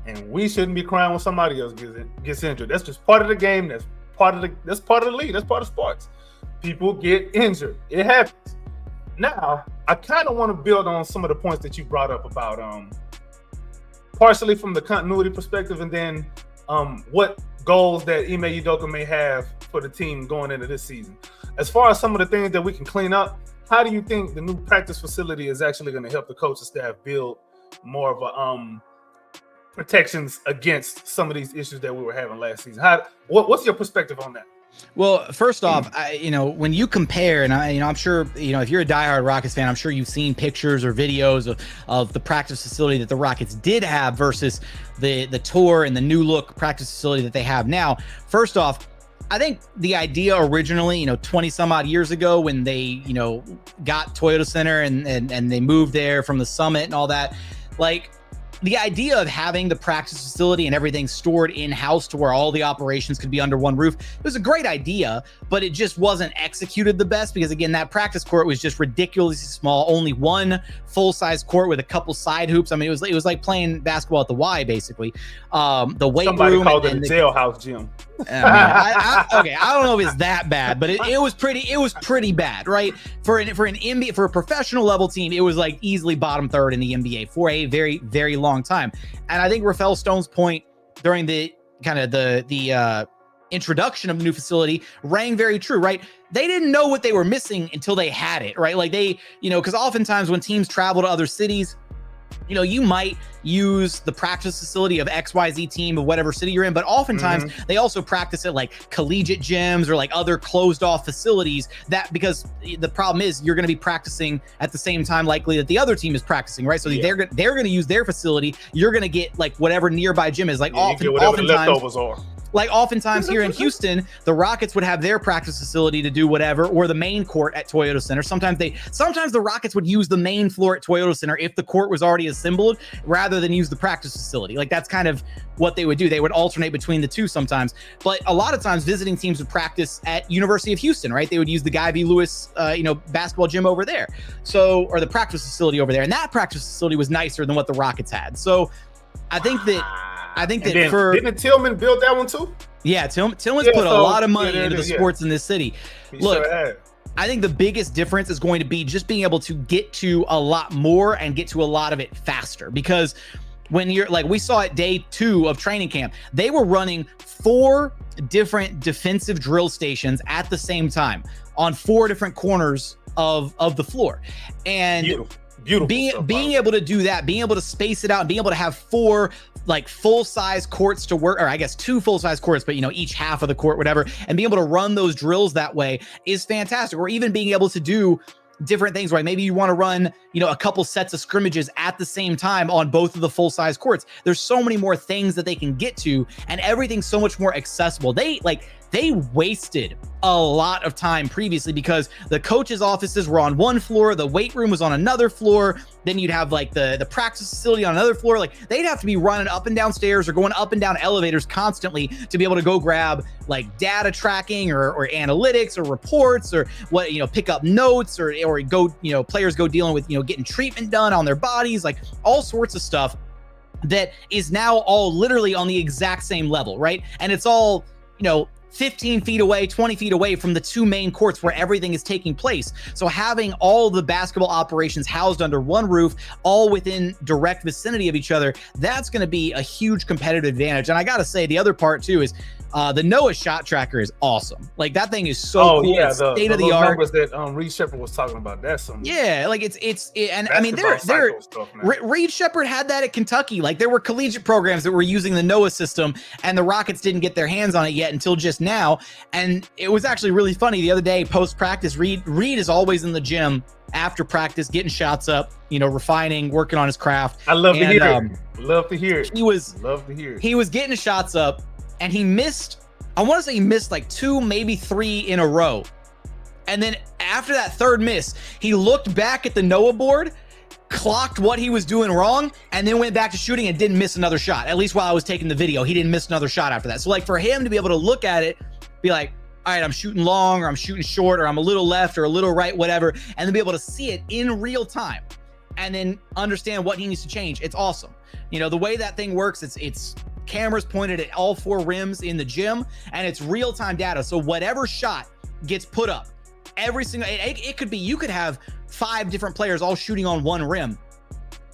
and we shouldn't be crying when somebody else gets injured. That's just part of the game. That's part of the league. That's part of sports. People get injured. It happens. Now, I kind of want to build on some of the points that you brought up about partially from the continuity perspective, and then what goals that Ime Udoka may have for the team going into this season. As far as some of the things that we can clean up, how do you think the new practice facility is actually going to help the coaching staff build more of a protections against some of these issues that we were having last season? What's your perspective on that? Well, first off, when you compare, and I'm sure, if you're a diehard Rockets fan, I'm sure you've seen pictures or videos of the practice facility that the Rockets did have versus the tour and the new look practice facility that they have now. First off, I think the idea originally, 20 some odd years ago when they, got Toyota Center and they moved there from the Summit and all that, like, the idea of having the practice facility and everything stored in-house to where all the operations could be under one roof, it was a great idea, but it just wasn't executed the best because, again, that practice court was just ridiculously small, only one full-size court with a couple side hoops. I mean, it was like playing basketball at the Y, basically. The weight Somebody room called it a jailhouse gym. I don't know if it's that bad, but it was pretty bad, right? For an NBA, for a professional level team, it was like easily bottom third in the NBA for a very, very long time. And I think Rafael Stone's point during the kind of the introduction of the new facility rang very true, right? They didn't know what they were missing until they had it, right? Like they, because oftentimes when teams travel to other cities, you might use the practice facility of XYZ team of whatever city you're in, but oftentimes they also practice at like collegiate gyms or like other closed off facilities because the problem is you're going to be practicing at the same time likely that the other team is practicing, right? So they're going to use their facility. You're going to get like whatever nearby gym is, like oftentimes the leftovers are. Like oftentimes here in Houston, the Rockets would have their practice facility to do whatever, or the main court at Toyota Center. Sometimes the Rockets would use the main floor at Toyota Center if the court was already assembled, rather than use the practice facility. Like that's kind of what they would do. They would alternate between the two sometimes. But a lot of times visiting teams would practice at University of Houston, right? They would use the Guy V. Lewis, basketball gym over there. So, or the practice facility over there. And that practice facility was nicer than what the Rockets had. So I think that didn't Tillman build that one too? Yeah, Tillman's put a lot of money into the sports in this city. Look, I think the biggest difference is going to be just being able to get to a lot more and get to a lot of it faster. Because when you're like, we saw at day 2 of training camp, they were running 4 different defensive drill stations at the same time on 4 different corners of the floor. And beautiful being able to do that, being able to space it out, and being able to have 4 like full-size courts to work, or I guess 2 full-size courts, but each half of the court, whatever, and being able to run those drills that way is fantastic. Or even being able to do different things, right? Maybe you want to run, a couple sets of scrimmages at the same time on both of the full-size courts. There's so many more things that they can get to, and everything's so much more accessible. They wasted a lot of time previously because the coaches' offices were on one floor, the weight room was on another floor, then you'd have like the practice facility on another floor. Like they'd have to be running up and down stairs or going up and down elevators constantly to be able to go grab like data tracking or analytics or reports or what, pick up notes or go, players go dealing with, getting treatment done on their bodies, like all sorts of stuff that is now all literally on the exact same level, right? And it's all, 15 feet away, 20 feet away from the 2 main courts where everything is taking place. So having all the basketball operations housed under one roof, all within direct vicinity of each other, that's going to be a huge competitive advantage. And I got to say, the other part too is the NOAA shot tracker is awesome. Like that thing is so cool. Yeah, it's state of the art. Numbers that Reed Shepherd was talking about. That's something. Yeah, like I mean, Reed Shepherd had that at Kentucky. Like there were collegiate programs that were using the NOAA system, and the Rockets didn't get their hands on it yet until just now. And it was actually really funny the other day post practice. Reed is always in the gym after practice, getting shots up, refining, working on his craft. I love to hear it. Love to hear it. He was getting his shots up. And he missed, I want to say he missed like 2, maybe 3 in a row. And then after that 3rd miss, he looked back at the NOAA board, clocked what he was doing wrong, and then went back to shooting and didn't miss another shot. At least while I was taking the video, he didn't miss another shot after that. So like for him to be able to look at it, be like, all right, I'm shooting long or I'm shooting short or I'm a little left or a little right, whatever, and then be able to see it in real time and then understand what he needs to change. It's awesome. You know, the way that thing works, it's cameras pointed at all 4 rims in the gym, and it's real-time data. So whatever shot gets put up, every single, it could be, you could have 5 different players all shooting on one rim.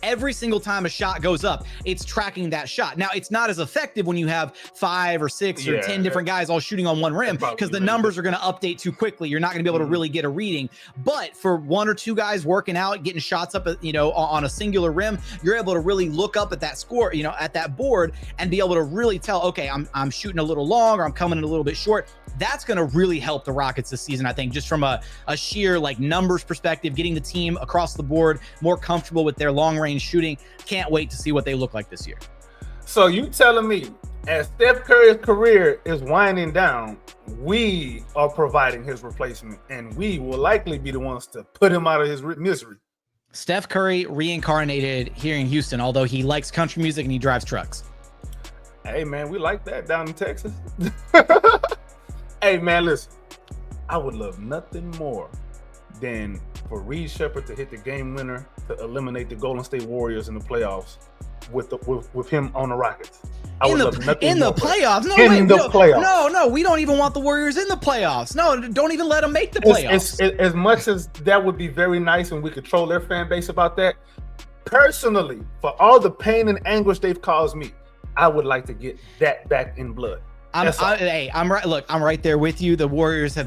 Every single time a shot goes up, it's tracking that shot. Now, it's not as effective when you have 5 or 6 or 10 different guys all shooting on one rim, because the numbers are going to update too quickly. You're not going to be able to really get a reading. But for 1 or 2 guys working out, getting shots up, you know, on a singular rim, you're able to really look up at that score, you know, at that board, and be able to really tell, okay, I'm shooting a little long, or I'm coming in a little bit short. That's going to really help the Rockets this season, I think, just from a sheer like numbers perspective, getting the team across the board more comfortable with their long range shooting. Can't wait to see what they look like this year. So you telling me, as Steph Curry's career is winding down, we are providing his replacement, and we will likely be the ones to put him out of his misery. Steph Curry reincarnated here in Houston, although he likes country music and he drives trucks. Hey man, we like that down in Texas. Hey man, listen, I would love nothing more than for Reed Shepherd to hit the game winner to eliminate the Golden State Warriors in the playoffs with him on the Rockets. I would love nothing in more the playoffs. No, in the playoffs. No, we don't even want the Warriors in the playoffs. No, don't even let them make the playoffs. As much as that would be very nice and we could troll their fan base about that, personally, for all the pain and anguish they've caused me, I would like to get that back in blood. I'm right. Look, I'm right there with you. The Warriors have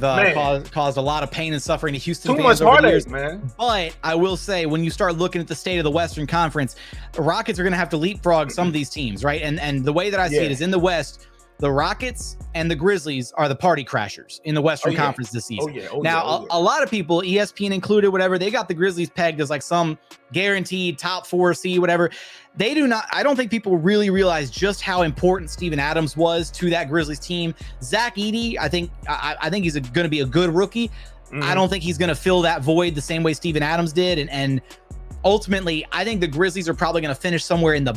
caused a lot of pain and suffering to Houston fans over the years. Too much heartache, man. But I will say, when you start looking at the state of the Western Conference, the Rockets are going to have to leapfrog some of these teams, right? And the way that I see it is, in the West, the Rockets and the Grizzlies are the party crashers in the Western Conference this season. A lot of people, ESPN included, whatever, they got the Grizzlies pegged as like some guaranteed top 4 seed, whatever. They do not. I don't think people really realize just how important Steven Adams was to that Grizzlies team. Zach Edey, I think he's going to be a good rookie. I don't think he's going to fill that void the same way Steven Adams did. And ultimately, I think the Grizzlies are probably going to finish somewhere in the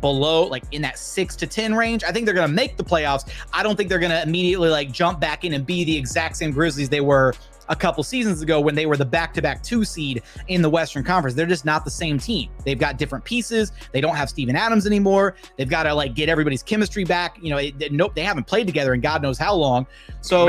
below, like in that 6 to 10 range. I think they're going to make the playoffs. I don't think they're going to immediately like jump back in and be the exact same Grizzlies they were a couple seasons ago when they were the back-to-back 2 seed in the Western Conference. They're just not the same team. They've got different pieces. They don't have Steven Adams anymore. They've got to like get everybody's chemistry back. You know, they haven't played together in God knows how long. So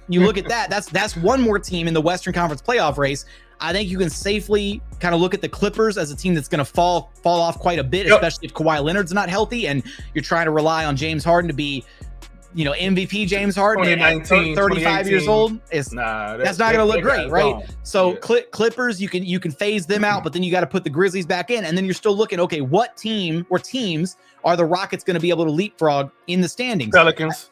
you look at that. That's one more team in the Western Conference playoff race. I think you can safely kind of look at the Clippers as a team that's going to fall off quite a bit, especially if Kawhi Leonard's not healthy and you're trying to rely on James Harden to be, you know, MVP James Harden at 35 years old. That's not going to look great, right? So Clippers, you can phase them out, but then you got to put the Grizzlies back in, and then you're still looking, okay, what team or teams are the Rockets going to be able to leapfrog in the standings? Pelicans.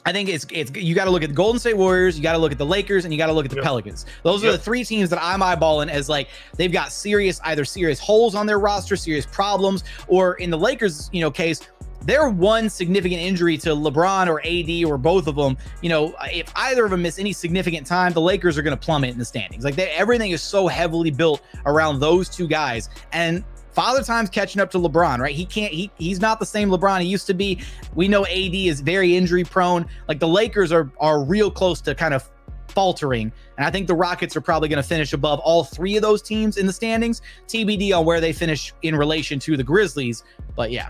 I think it's you got to look at the Golden State Warriors, you got to look at the Lakers, and you got to look at the Pelicans. Those are the 3 teams that I'm eyeballing as like they've got either serious holes on their roster, serious problems, or in the Lakers, you know, case, they're one significant injury to LeBron or AD or both of them. You know, if either of them miss any significant time, the Lakers are going to plummet in the standings. Like everything is so heavily built around those 2 guys. And Father Time's catching up to LeBron, right? He's not the same LeBron he used to be. We know AD is very injury prone. Like the Lakers are real close to kind of faltering. And I think the Rockets are probably going to finish above all 3 of those teams in the standings. TBD on where they finish in relation to the Grizzlies. But yeah.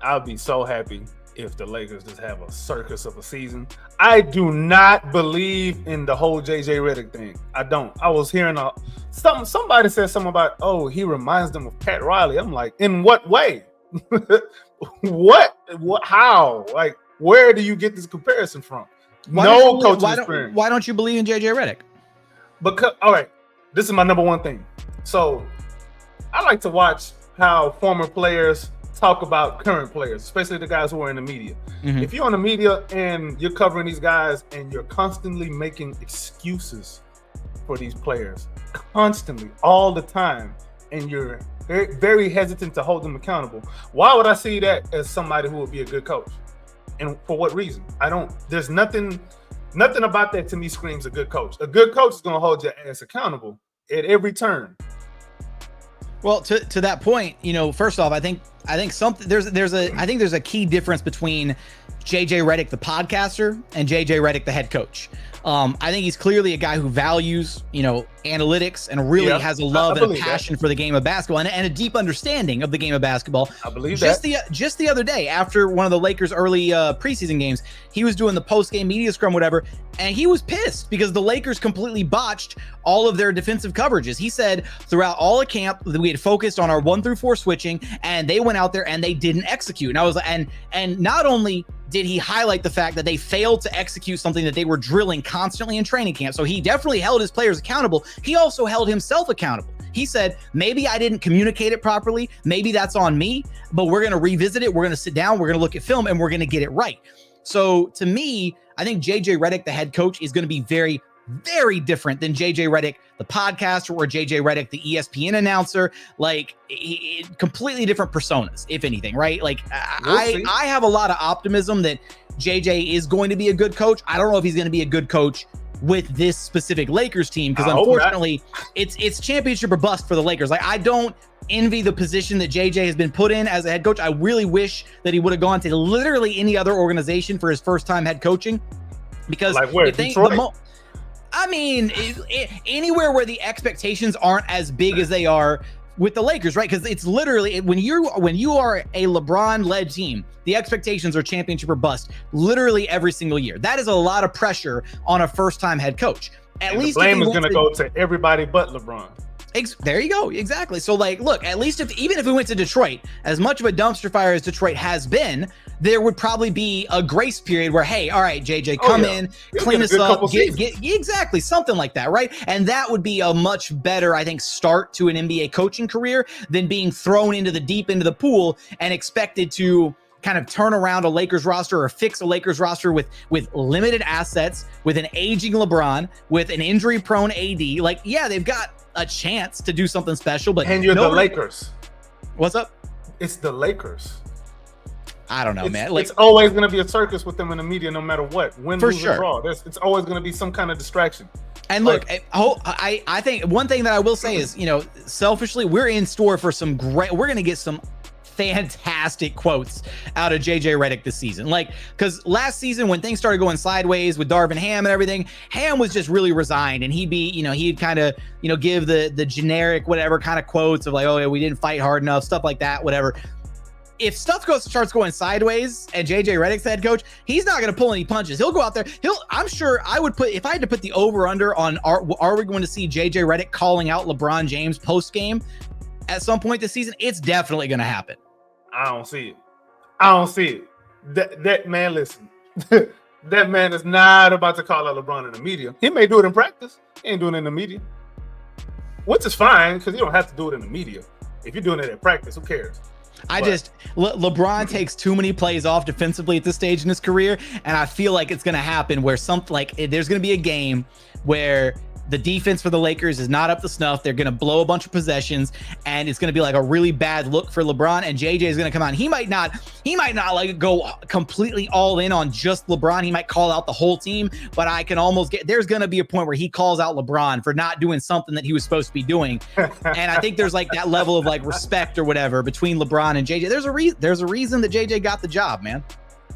I'll be so happy if the Lakers just have a circus of a season. I do not believe in the whole JJ Redick thing. I don't. I was hearing somebody said something about, oh, he reminds them of Pat Riley. I'm like, in what way? What? How? Like, where do you get this comparison from? Coaching experience. Why don't you believe in JJ Redick? Because, all right, this is my number one thing. So I like to watch how former players talk about current players, especially the guys who are in the media. If you're on the media and you're covering these guys and you're constantly making excuses for these players, constantly, all the time, and you're very, very hesitant to hold them accountable, why would I see that as somebody who would be a good coach? And for what reason? There's nothing about that to me screams a good coach. A good coach is going to hold your ass accountable at every turn. Well, to that point, you know, first off, I think something there's a key difference between JJ Redick the podcaster and JJ Redick the head coach. I think he's clearly a guy who values, analytics and really has a love and a passion for the game of basketball and a deep understanding of the game of basketball. I believe just the other day, after one of the Lakers' early preseason games, he was doing the post-game media scrum, whatever, and he was pissed because the Lakers completely botched all of their defensive coverages. He said throughout all of camp that we had focused on our 1-through-4 switching, and they went out there and they didn't execute. And I was and not only did he highlight the fact that they failed to execute something that they were drilling constantly in training camp, so he definitely held his players accountable. He also held himself accountable. He said, maybe I didn't communicate it properly. Maybe that's on me, but we're going to revisit it. We're going to sit down. We're going to look at film and we're going to get it right. So to me, I think JJ Redick, the head coach, is going to be very, very different than JJ Redick, the podcaster, or JJ Redick, the ESPN announcer. Like completely different personas, if anything, right? Like I have a lot of optimism that JJ is going to be a good coach. I don't know if he's going to be a good coach with this specific Lakers team, because unfortunately it's championship or bust for the Lakers. Like I don't envy the position that JJ has been put in as a head coach. I really wish that he would have gone to literally any other organization for his first time head coaching, because like where, Detroit? Anywhere where the expectations aren't as big as they are with the Lakers, right? Because it's literally when you are a LeBron-led team, the expectations are championship or bust literally every single year. That is a lot of pressure on a first-time head coach. At least the blame is going to go to everybody but LeBron. There you go. Exactly. So like, look, at least even if we went to Detroit, as much of a dumpster fire as Detroit has been, there would probably be a grace period where, hey, all right, JJ, come in, clean us up, get exactly something like that, right? And that would be a much better, I think, start to an NBA coaching career than being thrown into the deep end of the pool and expected to kind of turn around a Lakers roster or fix a Lakers roster with limited assets, with an aging LeBron, with an injury-prone AD. Like, yeah, they've got a chance to do something special, but and you're the Lakers. What's up? It's the Lakers. I don't know, man. Like, it's always going to be a circus with them in the media, no matter what. Win, for lose, sure. or draw. It's always going to be some kind of distraction. And look, I think one thing that I will say is, selfishly, we're in store for some great. We're going to get some fantastic quotes out of JJ Redick this season. Like, because last season when things started going sideways with Darvin Ham and everything, Ham was just really resigned, and he'd kind of, give the generic whatever kind of quotes of like, oh yeah, we didn't fight hard enough, stuff like that, whatever. If stuff starts going sideways and JJ Redick's head coach, he's not going to pull any punches. He'll go out there. I'm sure I would if I had to put the over under on are we going to see JJ Redick calling out LeBron James post game at some point this season? It's definitely going to happen. I don't see it. That man, listen, that man is not about to call out LeBron in the media. He may do it in practice. He ain't doing it in the media, which is fine because you don't have to do it in the media. If you're doing it at practice, who cares? LeBron takes too many plays off defensively at this stage in his career, and I feel like it's going to happen where there's going to be a game where the defense for the Lakers is not up to snuff. They're going to blow a bunch of possessions, and it's going to be like a really bad look for LeBron, and JJ is going to come out. And he might not like go completely all in on just LeBron. He might call out the whole team, but I can almost there's going to be a point where he calls out LeBron for not doing something that he was supposed to be doing. And I think there's like that level of like respect or whatever between LeBron and JJ. There's a reason that JJ got the job, man.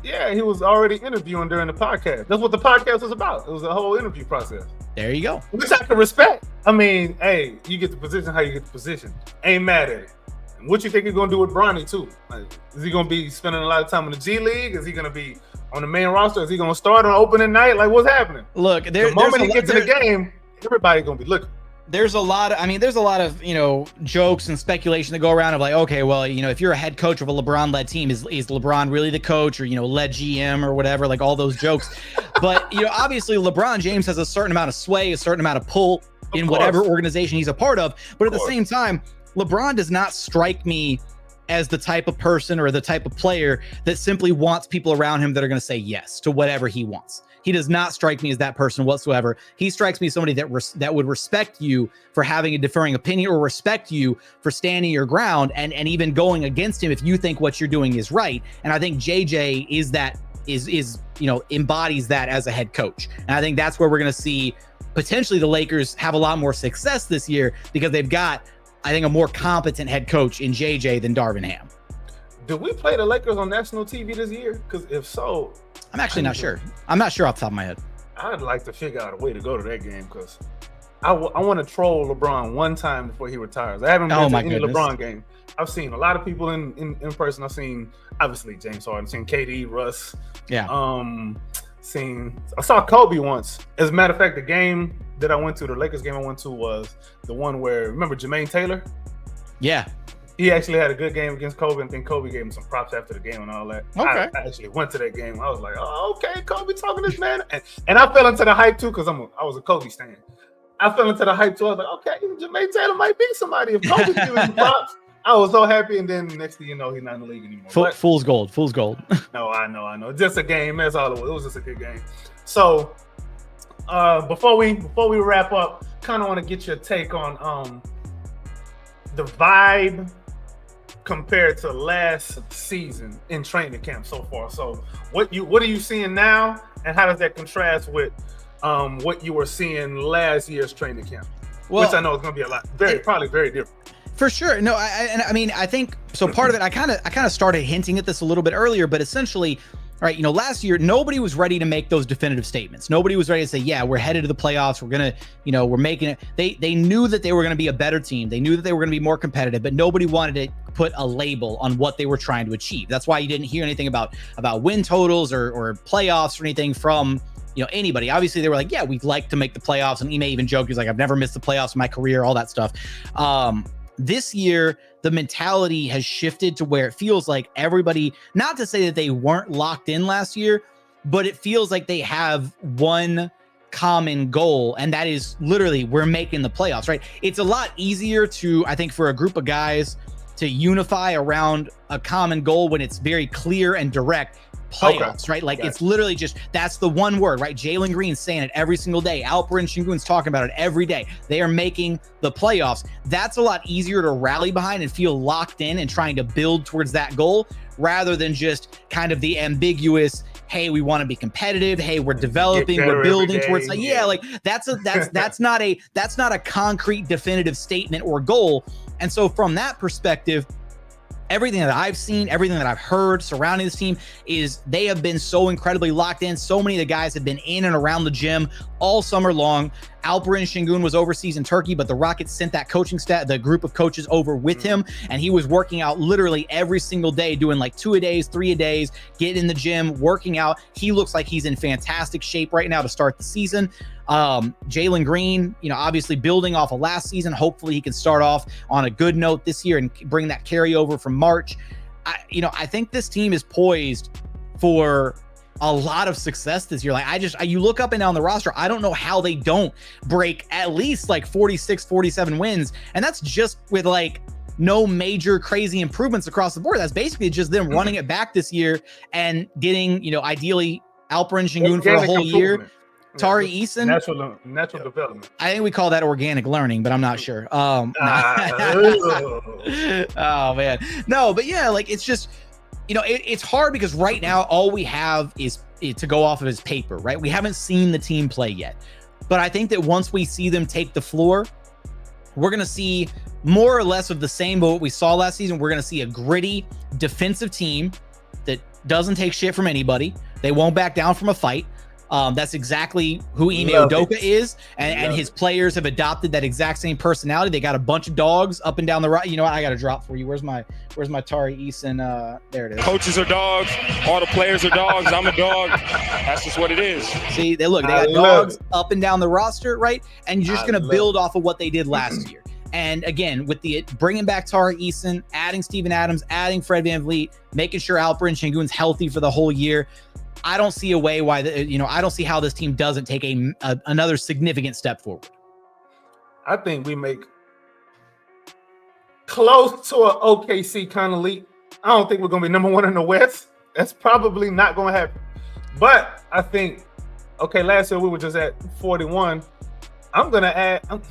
Yeah, he was already interviewing during the podcast. That's what the podcast was about. It was a whole interview process. There you go. Which I can respect. I mean, hey, you get the position how you get the position. Ain't mad at it. And what you think he's going to do with Bronny, too? Like, is he going to be spending a lot of time in the G League? Is he going to be on the main roster? Is he going to start on opening night? Like, what's happening? Look, the moment he gets in the game, everybody's going to be looking. There's a lot of, jokes and speculation that go around of like, okay, well, if you're a head coach of a LeBron-led team, is LeBron really the coach, or, led GM or whatever, like all those jokes. But, obviously LeBron James has a certain amount of sway, a certain amount of pull in whatever organization he's a part of. But at the same time, LeBron does not strike me as the type of person or the type of player that simply wants people around him that are going to say yes to whatever he wants. He does not strike me as that person whatsoever. He strikes me as somebody that would respect you for having a differing opinion, or respect you for standing your ground and even going against him if you think what you're doing is right. And I think JJ embodies that as a head coach. And I think that's where we're going to see potentially the Lakers have a lot more success this year, because they've got, I think, a more competent head coach in JJ than Darvin Ham. Did we play the Lakers on national TV this year? Because if so, I'm actually not sure. I'm not sure off the top of my head. I'd like to figure out a way to go to that game because I want to troll LeBron one time before he retires. I haven't been to any LeBron game. I've seen a lot of people in person. I've seen obviously James Harden, seen KD, Russ. Yeah. I saw Kobe once. As a matter of fact, the game that I went to, the Lakers game I went to, was the one where, remember Jermaine Taylor? Yeah. He actually had a good game against Kobe, and then Kobe gave him some props after the game and all that. Okay. I actually went to that game. I was like, oh, okay, Kobe talking to this man. And I fell into the hype too because I was a Kobe stan. I fell into the hype too. I was like, okay, Jermaine Taylor might be somebody if Kobe giving him props. I was so happy, and then next thing you know, he's not in the league anymore. Fool's gold. No, I know. Just a game. That's all it was. It was just a good game. So, before we wrap up, kind of want to get your take on the vibe compared to last season in training camp so far. So, what are you seeing now, and how does that contrast with what you were seeing last year's training camp? Well, which I know is going to be probably very different. For sure. No, I mean, I think so. Part of it, I kind of started hinting at this a little bit earlier, but essentially, all right, last year, nobody was ready to make those definitive statements. Nobody was ready to say, yeah, we're headed to the playoffs. We're going to, we're making it. They knew that they were going to be a better team. They knew that they were going to be more competitive, but nobody wanted to put a label on what they were trying to achieve. That's why you didn't hear anything about win totals or playoffs or anything from, anybody. Obviously, they were like, yeah, we'd like to make the playoffs. And Ime even joked, he's like, I've never missed the playoffs in my career, all that stuff. This year, the mentality has shifted to where it feels like everybody, not to say that they weren't locked in last year, but it feels like they have one common goal, and that is literally we're making the playoffs, right? It's a lot easier to, I think, for a group of guys to unify around a common goal when it's very clear and direct. Playoffs, right? Like it's literally just, that's the one word, right? Jalen Green's saying it every single day. Alperen Sengun's talking about it every day. They are making the playoffs. That's a lot easier to rally behind and feel locked in and trying to build towards that goal rather than just kind of the ambiguous, hey, we want to be competitive. Hey, we're developing, we're building towards, like, like that's not a concrete definitive statement or goal. And so from that perspective, everything that I've seen, everything that I've heard surrounding this team is they have been so incredibly locked in. So many of the guys have been in and around the gym all summer long. Alperen Sengun was overseas in Turkey, but the Rockets sent that coaching staff, the group of coaches over with him, and he was working out literally every single day, doing like 2 a days, 3 a days, getting in the gym, working out. He looks like he's in fantastic shape right now to start the season. Jalen Green, obviously building off of last season. Hopefully he can start off on a good note this year and bring that carryover from March. I think this team is poised for a lot of success this year. Like you look up and down the roster, I don't know how they don't break at least like 46, 47 wins. And that's just with like no major crazy improvements across the board. That's basically just them running it back this year and getting, ideally Alperen Sengun for a whole year. Tari Eason, natural development. I think we call that organic learning, but I'm not sure. Oh man, no, but yeah, like it's just, it's hard because right now all we have is to go off of his paper, right? We haven't seen the team play yet, but I think that once we see them take the floor, we're going to see more or less of the same, but what we saw last season. We're going to see a gritty defensive team that doesn't take shit from anybody. They won't back down from a fight. That's exactly who Ime Udoka is, and his players have adopted that exact same personality. They got a bunch of dogs up and down the right. I got to drop for you. Where's my Tari Eason? There it is. Coaches are dogs. All the players are dogs. I'm a dog. That's just what it is. See, they got dogs up and down the roster, right? And you're just gonna build off of what they did last year. And again, with the bringing back Tari Eason, adding Steven Adams, adding Fred VanVleet, making sure Alperen Sengun's healthy for the whole year. I don't see a way why, I don't see how this team doesn't take another significant step forward. I think we make close to an OKC kind of leap. I don't think we're going to be number one in the West. That's probably not going to happen. But I think, last year we were just at 41. I'm going to add,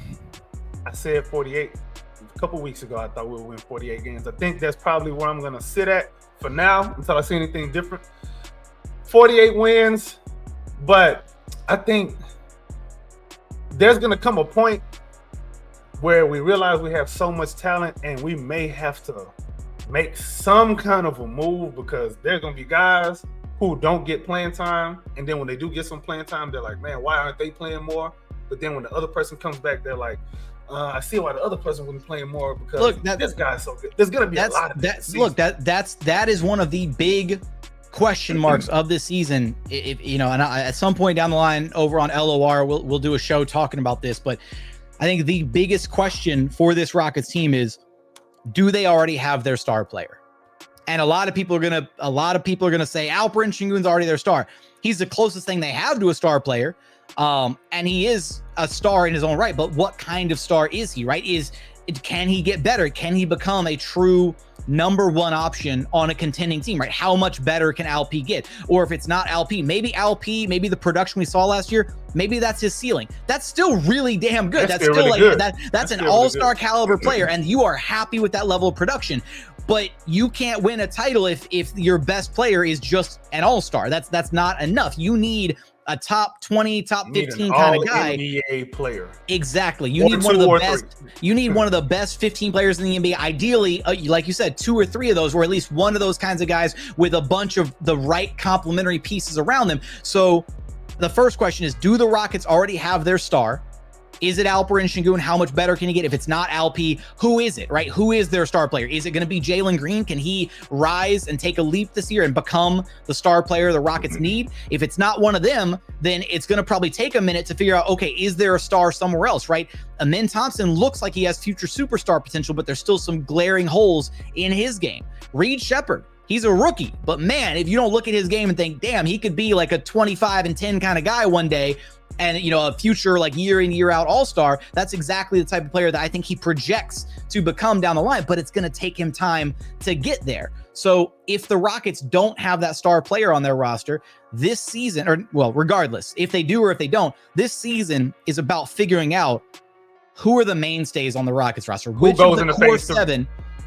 I said 48. A couple weeks ago, I thought we would win 48 games. I think that's probably where I'm going to sit at for now until I see anything different. 48 wins, but I think there's going to come a point where we realize we have so much talent and we may have to make some kind of a move because there's going to be guys who don't get playing time, and then when they do get some playing time, they're like, man, why aren't they playing more? But then when the other person comes back, they're like, I see why the other person wouldn't play more because this guy's so good. There's gonna be a lot of that. That is one of the big question marks of this season. If you know, and at some point down the line over on LOR, we'll do a show talking about this. But I think the biggest question for this Rockets team is, do they already have their star player? And a lot of people are gonna say Alperen Sengun's already their star. He's the closest thing they have to a star player. And he is a star in his own right, but what kind of star is he, right? Can he get better? Can he become a true number one option on a contending team, right? How much better can Alp get? Or if it's not Alp, maybe the production we saw last year, maybe that's his ceiling. That's still really damn good. That's still really like good. That's an all-star really caliber player, and you are happy with that level of production. But you can't win a title if your best player is just an all-star. That's not enough. You need a top 20, top 15 kind of guy. NBA player. Exactly. You need one of the best. You need one of the best 15 players in the NBA. Ideally, like you said, 2 or 3 of those, or at least one of those kinds of guys with a bunch of the right complementary pieces around them. So the first question is, do the Rockets already have their star? Is it Alperen Sengun? How much better can he get? If it's not Alp, who is it, right? Who is their star player? Is it going to be Jalen Green? Can he rise and take a leap this year and become the star player the Rockets need? If it's not one of them, then it's going to probably take a minute to figure out, okay, is there a star somewhere else, right? Amin Thompson looks like he has future superstar potential, but there's still some glaring holes in his game. Reed Shepherd, he's a rookie, but man, if you don't look at his game and think, damn, he could be like a 25 and 10 kind of guy one day, and a future like year in, year out all-star, that's exactly the type of player that I think he projects to become down the line, but it's going to take him time to get there. So if the Rockets don't have that star player on their roster this season, regardless, if they do or if they don't, this season is about figuring out who are the mainstays on the Rockets roster. Which of the core seven,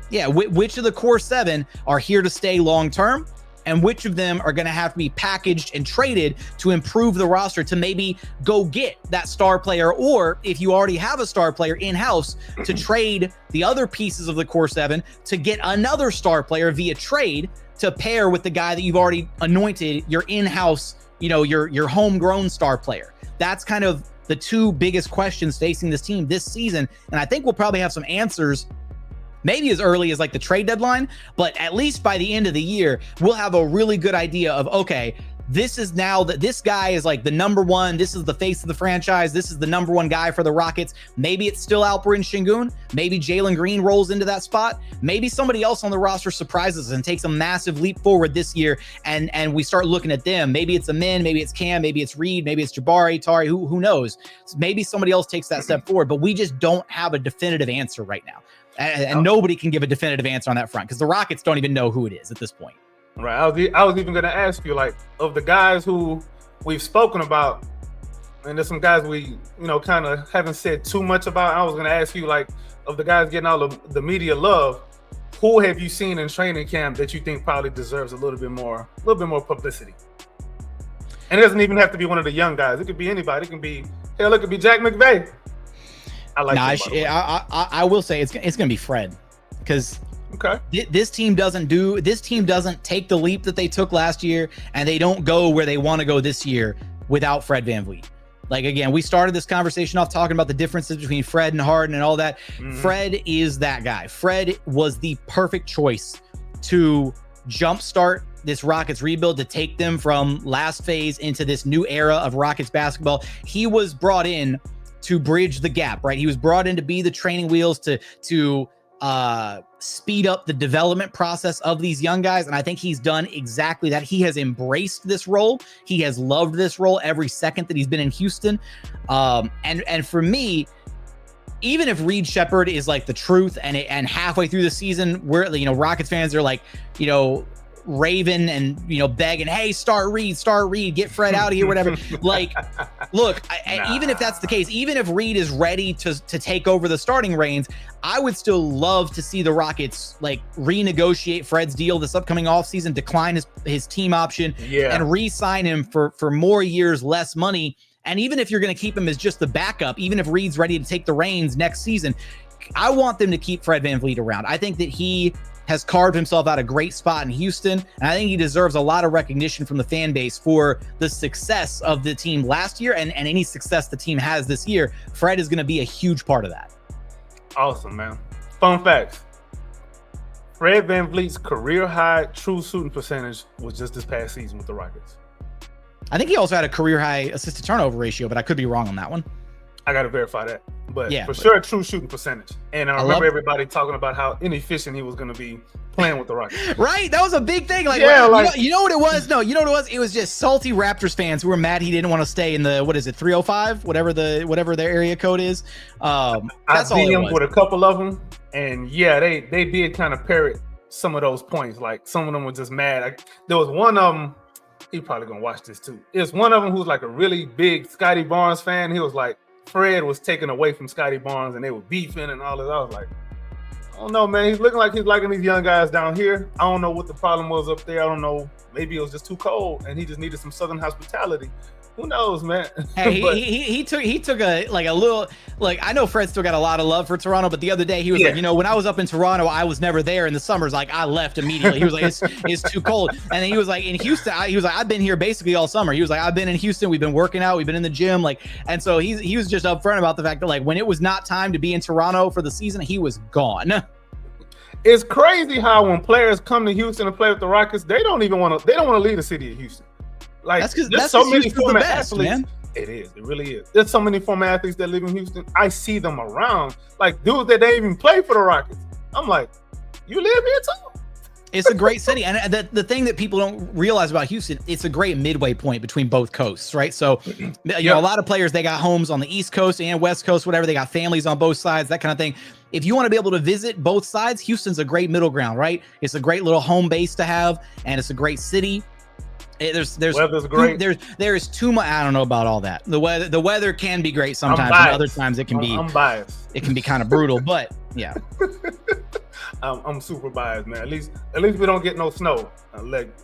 which of the core 7 are here to stay long-term? And which of them are going to have to be packaged and traded to improve the roster to maybe go get that star player, or if you already have a star player in-house, to trade the other pieces of the core 7 to get another star player via trade to pair with the guy that you've already anointed your in-house, your homegrown star player. That's kind of the 2 biggest questions facing this team this season. And I think we'll probably have some answers maybe as early as like the trade deadline, but at least by the end of the year, we'll have a really good idea of, okay, this is now that this guy is like the number one, this is the face of the franchise, this is the number one guy for the Rockets. Maybe it's still Alperen Sengun, maybe Jalen Green rolls into that spot, maybe somebody else on the roster surprises us and takes a massive leap forward this year, and we start looking at them. Maybe it's Amin, maybe it's Cam, maybe it's Reed, maybe it's Jabari, Tari, who knows? Maybe somebody else takes that step forward, but we just don't have a definitive answer right now. And nobody can give a definitive answer on that front because the Rockets don't even know who it is at this point. Right. I was even going to ask you, like, of the guys who we've spoken about, and there's some guys we, kind of haven't said too much about. I was going to ask you, like, of the guys getting all of the media love, who have you seen in training camp that you think probably deserves a little bit more publicity? And it doesn't even have to be one of the young guys. It could be anybody. It could be Jack McVay. I will say it's going to be Fred, because this team doesn't take the leap that they took last year, and they don't go where they want to go this year without Fred VanVleet. Like, again, we started this conversation off talking about the differences between Fred and Harden and all that. Fred is that guy. Fred was the perfect choice to jumpstart this Rockets rebuild, to take them from last phase into this new era of Rockets basketball. He was brought in to bridge the gap, right? He was brought in to be the training wheels to speed up the development process of these young guys. And I think he's done exactly that. He has embraced this role. He has loved this role every second that he's been in Houston. And for me, even if Reed Shepherd is like the truth, and halfway through the season, we're, Rockets fans are like, raving and begging, hey, start Reed, get Fred out of here, whatever. Like, look, even if that's the case, even if Reed is ready to take over the starting reins, I would still love to see the Rockets like renegotiate Fred's deal this upcoming offseason, decline his team option, and re-sign him for more years, less money. And even if you're going to keep him as just the backup, even if Reed's ready to take the reins next season, I want them to keep Fred VanVleet around. I think that he has carved himself out a great spot in Houston, and I think he deserves a lot of recognition from the fan base for the success of the team last year and any success the team has this year. Fred is going to be a huge part of that. Awesome, man. Fun facts. Fred VanVleet's career high true shooting percentage was just this past season with the Rockets. I think he also had a career high assist to turnover ratio, but I could be wrong on that one. I got to verify that. But yeah, sure, true shooting percentage. And I remember everybody talking about how inefficient he was going to be playing with the Rockets. Right? That was a big thing. Like, you know what it was? No, you know what it was? It was just salty Raptors fans who were mad he didn't want to stay in the, 305? Whatever their area code is. That's all it was. With a couple of them. And yeah, they did kind of parrot some of those points. Like some of them were just mad. There was one of them, he probably gonna watch this too. There's one of them who's like a really big Scotty Barnes fan. He was like, Fred was taken away from Scotty Barnes and they were beefing and all that. I was like, I don't know, man. He's looking like he's liking these young guys down here. I don't know what the problem was up there. I don't know. Maybe it was just too cold and he just needed some Southern hospitality. Who knows, man? Hey, he took a little, like, I know Fred still got a lot of love for Toronto, but the other day he was like, when I was up in Toronto, I was never there in the summers. Like, I left immediately. He was like, it's too cold. And then he was like, in Houston, he was like, I've been here basically all summer. He was like, I've been in Houston. We've been working out. We've been in the gym. Like, and so he was just upfront about the fact that, like, when it was not time to be in Toronto for the season, he was gone. It's crazy how when players come to Houston and play with the Rockets, they don't want to leave the city of Houston. Like, there's so many former athletes. Man. It is. It really is. There's so many former athletes that live in Houston. I see them around. Like, dudes that they even play for the Rockets. I'm like, you live here too? It's a great city. And the thing that people don't realize about Houston, it's a great midway point between both coasts, right? So, a lot of players, they got homes on the East Coast and West Coast, whatever. They got families on both sides, that kind of thing. If you want to be able to visit both sides, Houston's a great middle ground, right? It's a great little home base to have, and it's a great city. There's weather's great. There's too much. I don't know about all that. The weather can be great sometimes, and other times it can be. I'm biased. It can be kind of brutal, but yeah. I'm super biased, man. At least we don't get no snow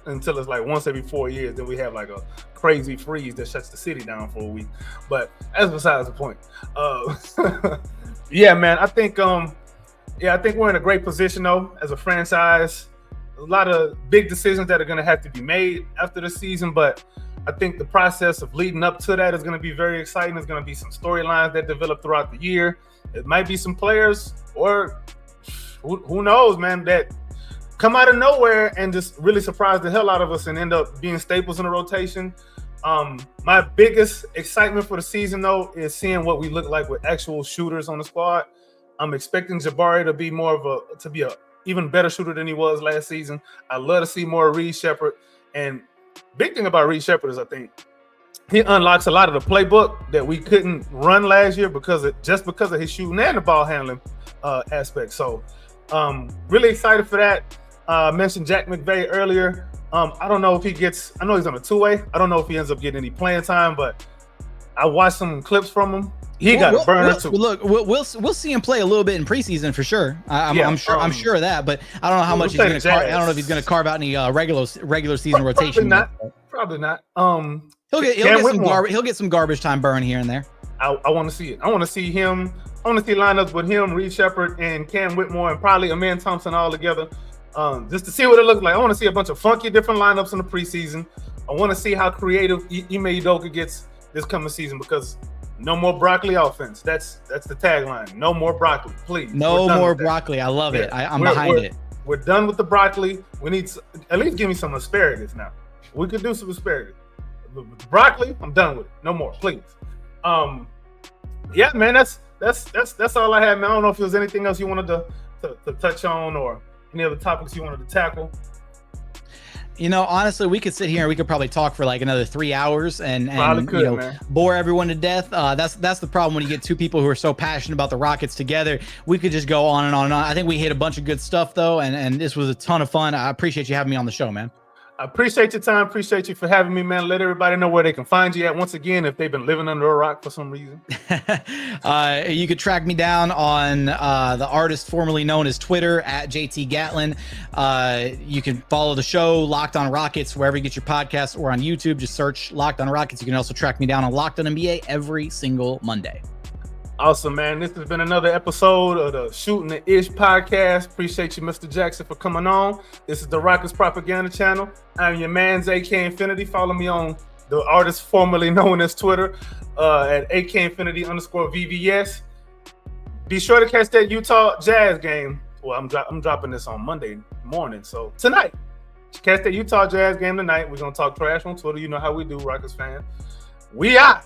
until it's like once every 4 years. Then we have like a crazy freeze that shuts the city down for a week. But that's besides the point. Yeah, man. I think we're in a great position though as a franchise. A lot of big decisions that are going to have to be made after the season, but I think the process of leading up to that is going to be very exciting. There's going to be some storylines that develop throughout the year. It might be some players, or who knows, man, that come out of nowhere and just really surprise the hell out of us and end up being staples in the rotation. My biggest excitement for the season, though, is seeing what we look like with actual shooters on the squad. I'm expecting Jabari to be a even better shooter than he was last season. I love to see more Reed Shepherd. And big thing about Reed Shepherd is I think he unlocks a lot of the playbook that we couldn't run last year because of his shooting and the ball handling aspect. So really excited for that. Mentioned Jack McVay earlier. I don't know if I know he's on a two-way. I don't know if he ends up getting any playing time, but I watched some clips from him. He got a burner too. Look, we'll see him play a little bit in preseason for sure. I'm sure of that, but I don't know how much he's going to. I don't know if he's going to carve out any regular season rotation. Probably not. He'll get some garbage time burn here and there. I want to see it. I want to see him. I want to see lineups with him, Reed Shepherd, and Cam Whitmore, and probably Amen Thompson all together, just to see what it looks like. I want to see a bunch of funky different lineups in the preseason. I want to see how creative Ime Udoka gets this coming season because. No more broccoli offense. That's the tagline. No more broccoli, please. No more broccoli. I love it. I'm behind it. We're done with the broccoli. We need at least give me some asparagus now. We could do some asparagus. Broccoli, I'm done with it. No more, please. Yeah, man. That's all I had, man. I don't know if there was anything else you wanted to touch on or any other topics you wanted to tackle. Honestly, we could sit here and we could probably talk for like another 3 hours and bore everyone to death. That's the problem when you get two people who are so passionate about the Rockets together. We could just go on and on and on. I think we hit a bunch of good stuff though, and this was a ton of fun. I appreciate you having me on the show, man. I appreciate your time. Appreciate you for having me, man. Let everybody know where they can find you at once again if they've been living under a rock for some reason. You could track me down on the artist formerly known as Twitter at JT Gatlin. You can follow the show Locked on Rockets wherever you get your podcasts or on YouTube. Just search Locked on Rockets. You can also track me down on Locked on NBA every single Monday. Awesome, man. This has been another episode of the Shootin' the Ish podcast. Appreciate you, Mr. Jackson, for coming on. This is the Rockets Propaganda Channel. I'm your man's AK Infinity. Follow me on the artist formerly known as Twitter at AK Infinity _VVS. Be sure to catch that Utah Jazz game. Well, I'm dropping this on Monday morning, so tonight. Catch that Utah Jazz game tonight. We're gonna talk trash on Twitter. You know how we do, Rockets fans. We out.